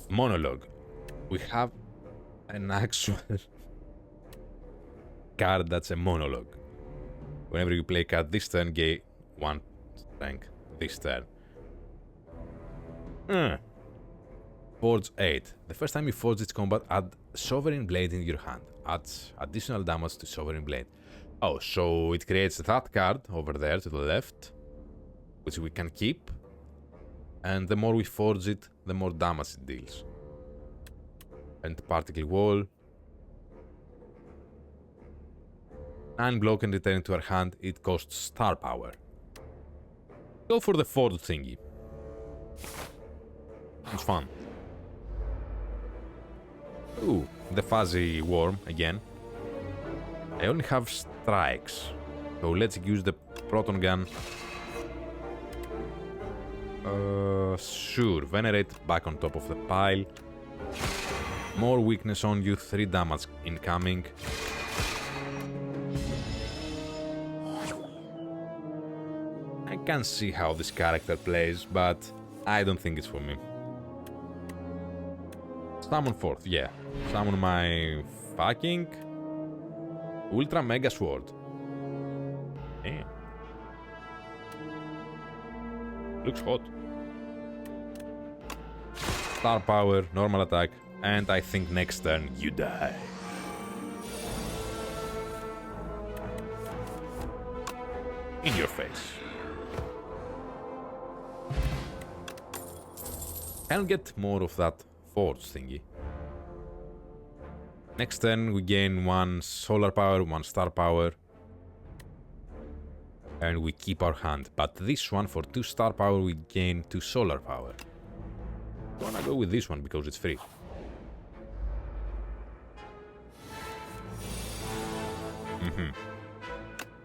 Speaker 1: Monologue. We have an actual card that's a monologue. Whenever you play a card this turn, gain 1 strength this turn. Forge 8. The first time you forge its combat, add Sovereign Blade in your hand. Adds additional damage to Sovereign Blade. Oh, so it creates that card over there to the left, which we can keep. And the more we forge it, the more damage it deals. And Particle Wall. 9 block and return to our hand, it costs star power. Go for the Ford thingy. It's fun. Ooh, the fuzzy worm again. I only have strikes, so let's use the proton gun. Sure, Venerate back on top of the pile. More weakness on you, 3 damage incoming. I can see how this character plays, but I don't think it's for me. Summon 4th, yeah. Summon my fucking Ultra Mega Sword. Damn. Looks hot. Star power, normal attack, and I think next turn you die. In your face. I'll get more of that forge thingy. Next turn we gain 1 solar power, 1 star power. And we keep our hand. But this one for 2 star power we gain 2 solar power. Gonna go with this one because it's free.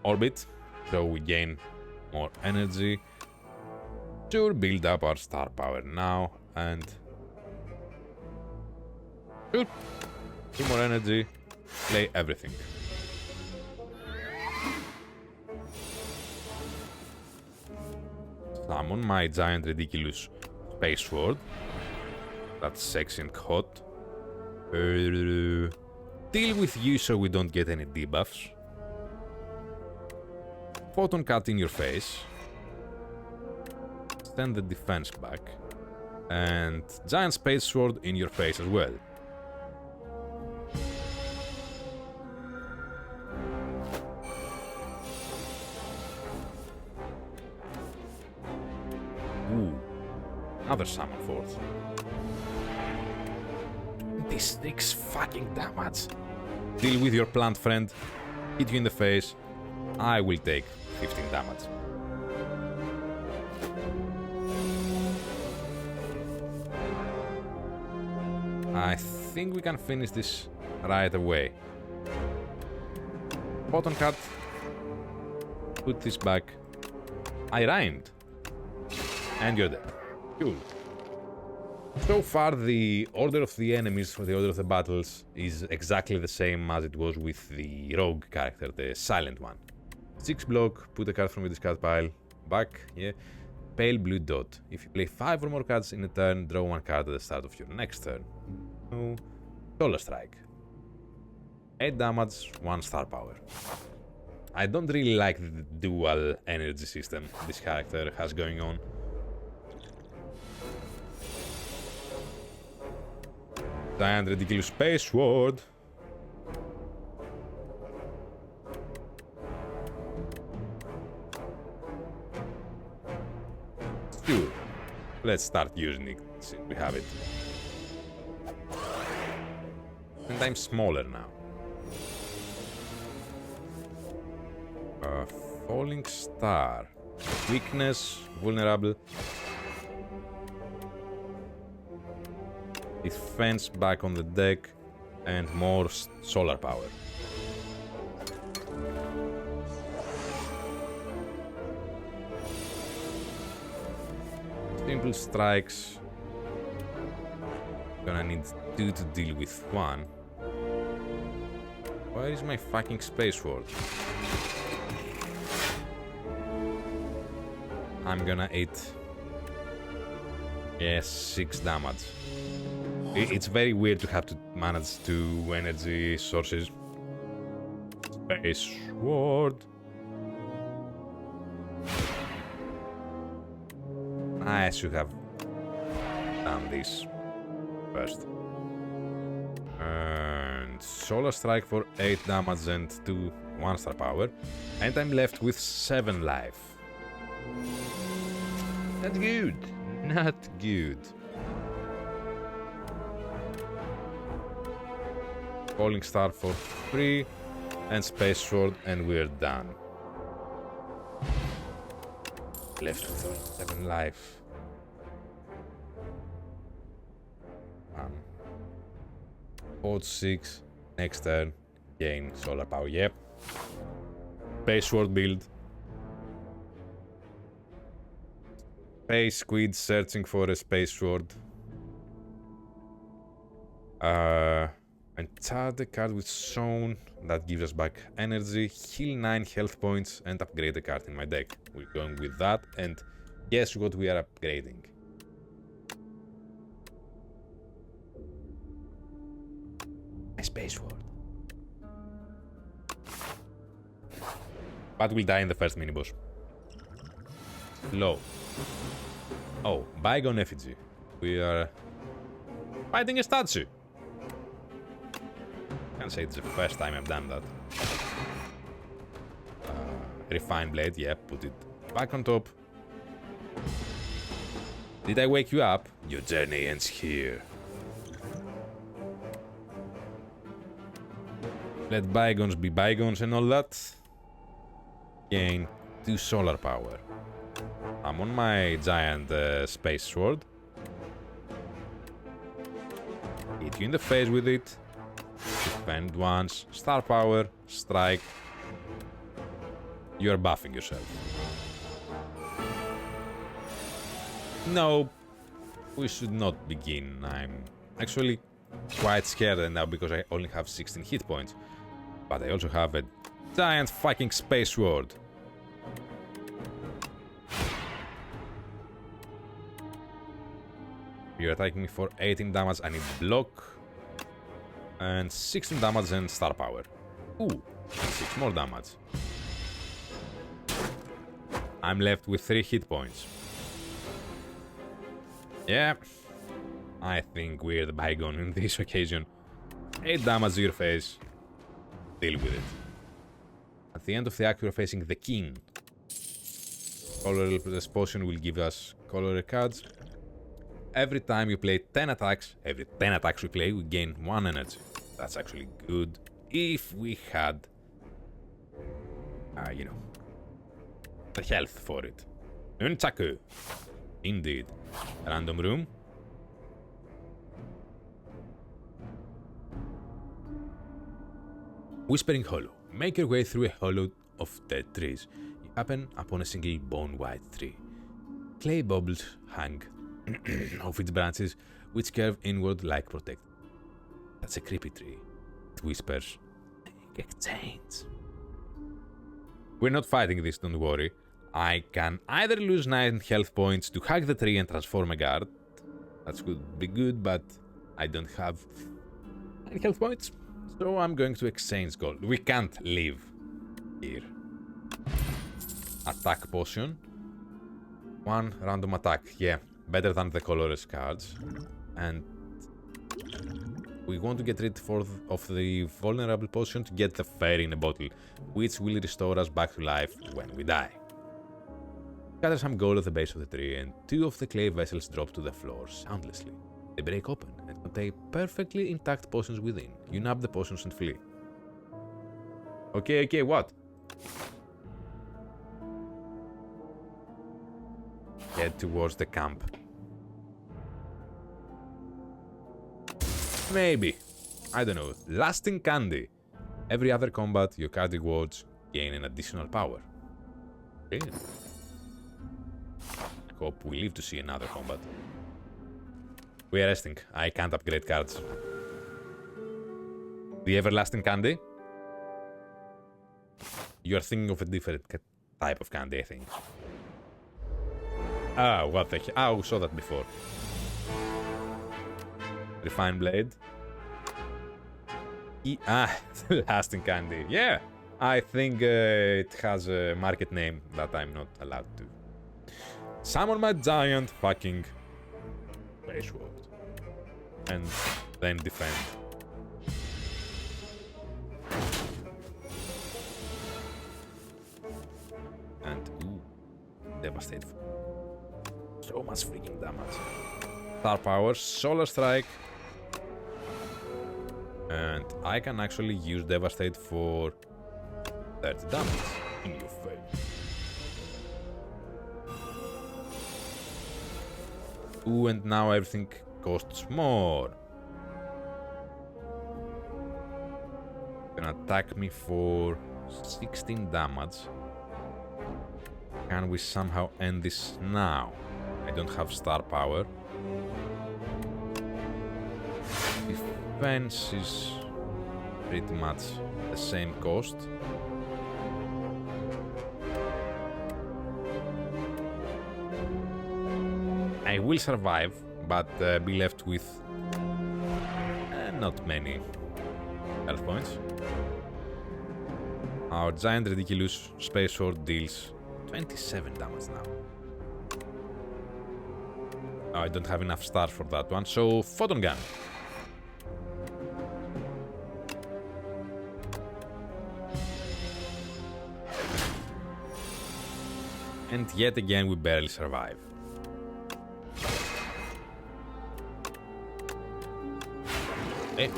Speaker 1: Orbit, so we gain more energy. Sure, build up our star power now and sure, get more energy, play everything. Summon my giant ridiculous space sword. That's sexy and hot. Deal with you so we don't get any debuffs. Photon cut in your face. Send the defense back. And giant space sword in your face as well. Ooh, another summon force. 26 fucking damage. Deal with your plant friend. Hit you in the face. I will take 15 damage. I think we can finish this right away. Button cut. Put this back. I rhymed. And you're dead. Cool. So far, the order of the enemies, or the order of the battles, is exactly the same as it was with the rogue character, the silent one. 6 block, put a card from your discard pile, back, yeah. Pale blue dot. If you play 5 or more cards in a turn, draw 1 card at the start of your next turn. No. Solar Strike. 8 damage, 1 star power. I don't really like the dual energy system this character has going on. Giant ridiculous space sword. Sure. Let's start using it since we have it. And I'm smaller now. Falling star. Weakness, vulnerable. Defense back on the deck and more solar power. Simple strikes. Gonna need 2 to deal with 1. Where is my fucking space sword? I'm gonna eat. Yes, 6 damage. It's very weird to have to manage 2 energy sources. Space sword. I should have done this first. And Solar Strike for 8 damage and 2 1-star power. And I'm left with 7 life. Not good. Not good. Falling Star for 3 and Space Sword, and we're done. Left with 7 life. Hold 6. Next turn, gain solar power. Yep. Space Sword build. Space Squid searching for a Space Sword. And charge the card with Zone, that gives us back energy, heal 9 health points, and upgrade the card in my deck. We're going with that, and guess what we are upgrading? My Space Sword. But we'll die in the first mini-boss. Low. Oh, Bygone Effigy. We are fighting a statue. Can't say it's the first time I've done that. Refined blade, yeah, put it back on top. Did I wake you up? Your journey ends here. Let bygones be bygones and all that. Gain 2 solar power. I'm on my giant space sword. hit you in the face with it, defend once, star power, strike. You're buffing yourself. No, we should not begin. I'm actually quite scared right now because I only have 16 hit points. But I also have a giant fucking space sword. You're attacking me for 18 damage, I need block. And 16 damage and star power. Ooh, and 6 more damage. I'm left with 3 hit points. Yeah, I think we're the bygone in this occasion. 8 damage to your face. Deal with it. At the end of the act, we're facing the king. Colorless potion will give us color cards. Every time you play 10 attacks, every 10 attacks we play, we gain 1 energy. That's actually good. If we had, you know, the health for it. Nunchaku. Indeed. Random room. Whispering Hollow. Make your way through a hollow of dead trees. You happen upon a single bone-white tree. Clay bubbles hang off its branches, which curve inward like protect. That's a creepy tree. It whispers, exchange. We're not fighting this, don't worry. I can either lose 9 health points to hack the tree and transform a guard. That could be good, but I don't have 9 health points. So I'm going to exchange gold. We can't leave here. Attack potion. 1 random attack. Yeah, better than the colorless cards. And we want to get rid of the vulnerable potion to get the fairy in a bottle, which will restore us back to life when we die. Gather some gold at the base of the tree, and 2 of the clay vessels drop to the floor soundlessly. They break open and contain perfectly intact potions within. You nab the potions and flee. Okay, what? Head towards the camp. Maybe. I don't know. Lasting candy. Every other combat, your card rewards gain an additional power. Okay. I hope we live to see another combat. We are resting. I can't upgrade cards. The everlasting candy? You're thinking of a different type of candy, I think. Ah, what the hell? Ah, we saw that before. Refined blade. Lasting candy. Yeah, I think it has a market name that I'm not allowed to. Summon my giant fucking space sword. And then defend. And ooh, devastate. So much freaking damage. Star power, solar strike. And I can actually use devastate for 30 damage in your face. Ooh, and now everything costs more. Gonna attack me for 16 damage. Can we somehow end this now? I don't have star power. Defense is pretty much the same cost. I will survive, but be left with not many health points. Our giant ridiculous space sword deals 27 damage now. I don't have enough stars for that one, so photon gun. And yet again we barely survive. Eh,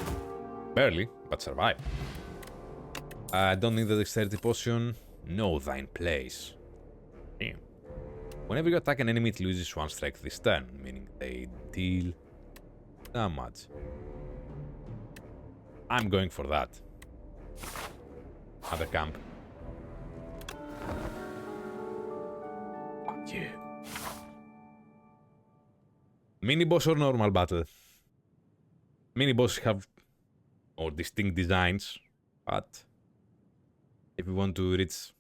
Speaker 1: barely, but survive. I don't need the dexterity potion. Know thine place. Damn. Whenever you attack an enemy, it loses 1 strike this turn, meaning they deal damage. I'm going for that. Other camp. Fuck you. Mini boss or normal battle? Mini bosses have more distinct designs, but if we want to reach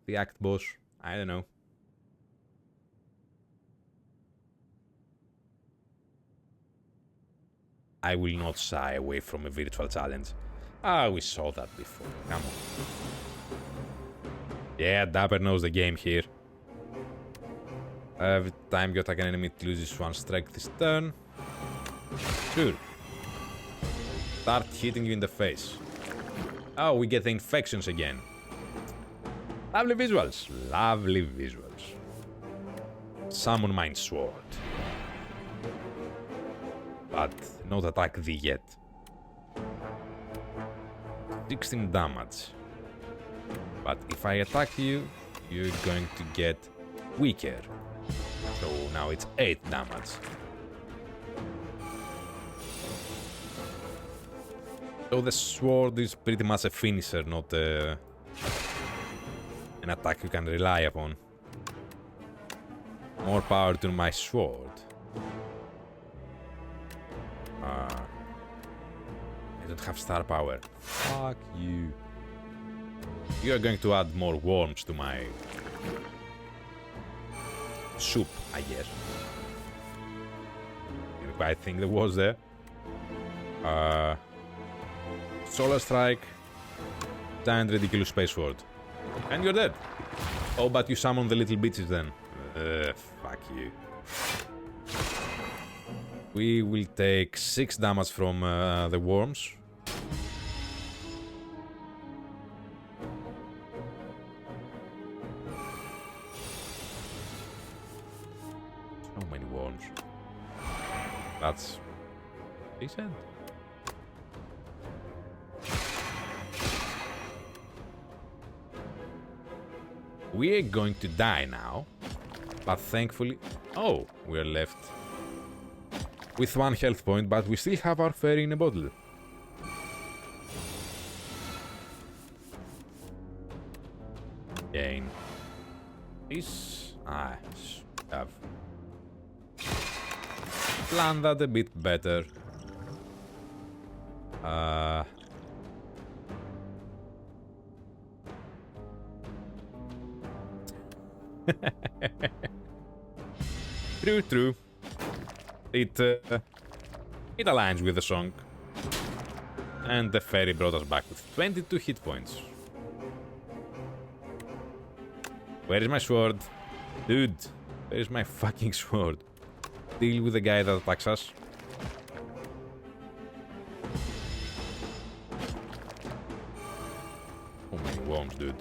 Speaker 1: the act boss, I don't know. I will not shy away from a virtual challenge. Ah, we saw that before. Come on. Yeah, Dapper knows the game here. Every time you attack an enemy, it loses one strength this turn. Sure. Start hitting you in the face. Oh, we get the infections again. Lovely visuals. Lovely visuals. Summon Mind Sword. But not attack thee yet. 16 damage. But if I attack you, you're going to get weaker. So now it's 8 damage. So the sword is pretty much a finisher, not an attack you can rely upon. More power to my sword. I don't have star power. Fuck you. You are going to add more worms to my soup, I guess. Didn't quite think there was there. Solar Strike. Giant ridiculous space sword. And you're dead. Oh, but you summon the little bitches then. Fuck you. We will take 6 damage from the worms. So many worms. That's decent. We are going to die now, but thankfully... Oh, we are left with 1 health point, but we still have our fairy in a bottle. Gain. This... I have planned that a bit better. True. It aligns with the song. And the fairy brought us back with 22 hit points. Where is my sword? Dude, where is my fucking sword? Deal with the guy that attacks us. So many worms, dude.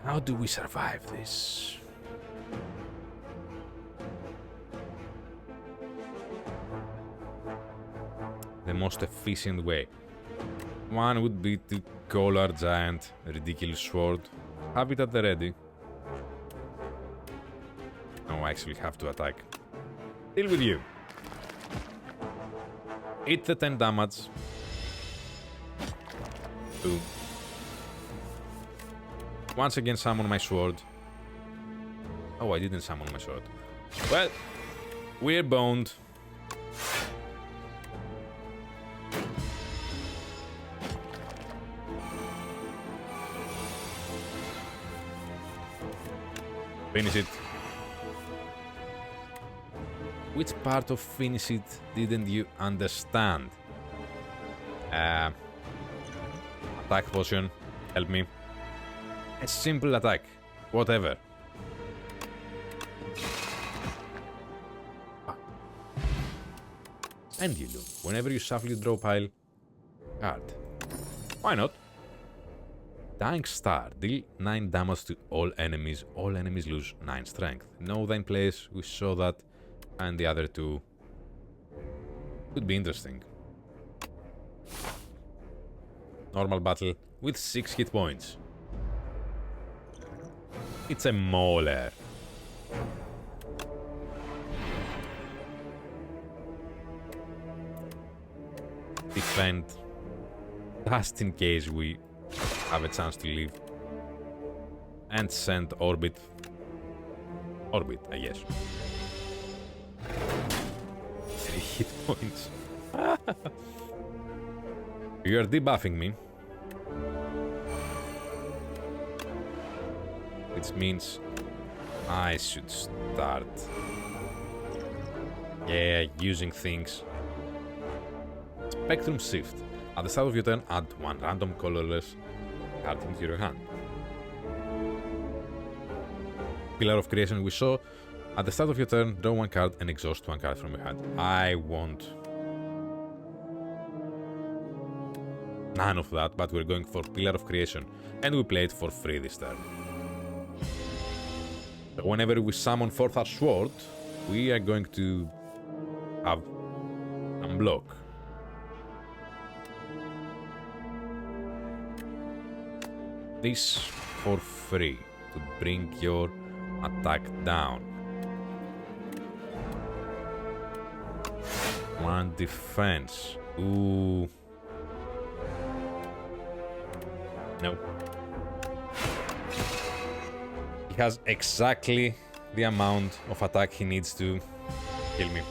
Speaker 1: How do we survive this? The most efficient way. One would be to call our giant ridiculous sword. Have it at the ready. No, I actually have to attack. Deal with you. Hit the 10 damage. Boom. Once again summon my sword. Oh, I didn't summon my sword. Well, we're boned. Finish it. Which part of finish it didn't you understand? Attack potion. Help me. A simple attack. Whatever. Pendulum. Whenever you shuffle your draw pile card. Why not? Dying Star. Deal 9 damage to all enemies. All enemies lose 9 strength. Know thine place. We saw that. And the other two could be interesting. Normal battle with 6 hit points. It's a mauler. Defend. Just in case we have a chance to leave. And send orbit. Orbit, I guess. 3 hit points. You're debuffing me. Which means I should start. Yeah, using things. Spectrum Shift. At the start of your turn, add 1 random colorless card into your hand. Pillar of Creation we saw. At the start of your turn, draw 1 card and exhaust 1 card from your hand. I want none of that, but we're going for Pillar of Creation, and we play it for free this turn. So whenever we summon forth our sword, we are going to have some block. This for free to bring your attack down. 1 defense. Ooh. No. He has exactly the amount of attack he needs to kill me.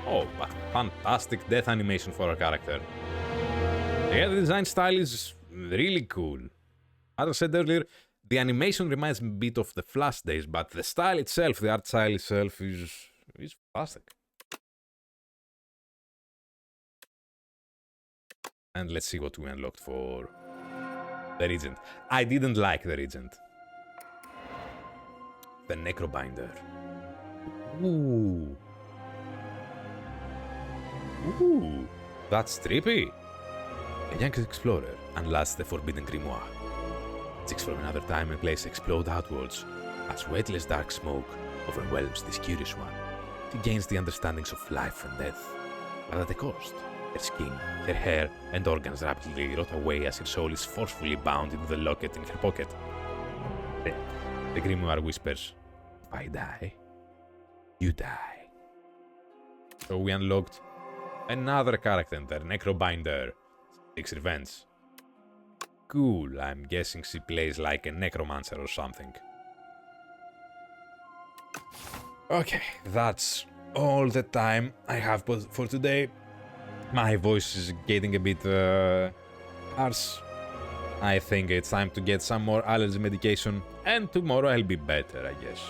Speaker 1: Oh, but fantastic death animation for our character. Yeah, the design style is really cool. As I said earlier, the animation reminds me a bit of the Flash days, but the style itself, the art style itself is fantastic. And let's see what we unlocked for the Regent. I didn't like the Regent. The Necrobinder. Ooh. Ooh, that's trippy. A young explorer unlocks the forbidden grimoire. Six from another time and place explode outwards as weightless dark smoke overwhelms this curious one. She gains the understandings of life and death, but at a cost. Her skin, her hair, and organs rapidly rot away as her soul is forcefully bound into the locket in her pocket. The grimoire whispers, "If I die, you die." So we unlocked another character, the Necrobinder. 6 revenge. Cool, I'm guessing she plays like a necromancer or something. Okay, that's all the time I have for today. My voice is getting a bit harsh. I think it's time to get some more allergy medication, and tomorrow I'll be better, I guess.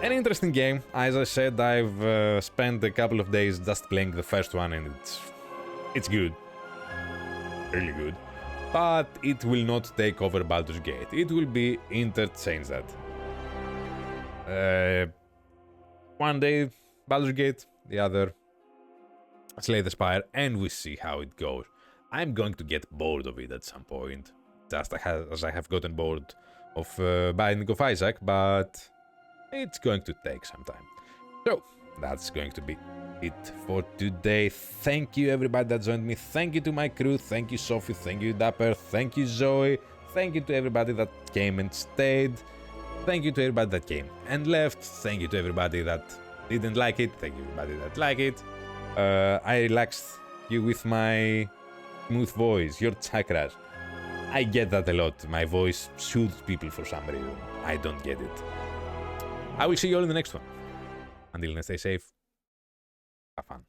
Speaker 1: An interesting game. As I said, I've spent a couple of days just playing the first one, and it's good. Really good. But it will not take over Baldur's Gate. It will be interchanged that. One day Baldur's Gate, the other Slay the Spire, and we see how it goes. I'm going to get bored of it at some point, just as I have gotten bored of Binding of Isaac, but it's going to take some time. So, that's going to be it for today. Thank you everybody that joined me. Thank you to my crew. Thank you Sophie. Thank you Dapper. Thank you Zoe. Thank you to everybody that came and stayed. Thank you to everybody that came and left. Thank you to everybody that didn't like it. Thank you everybody that liked it. I relaxed you with my smooth voice, your chakras. I get that a lot. My voice soothes people for some reason. I don't get it. I will see you all in the next one. Until then, stay safe. Have fun.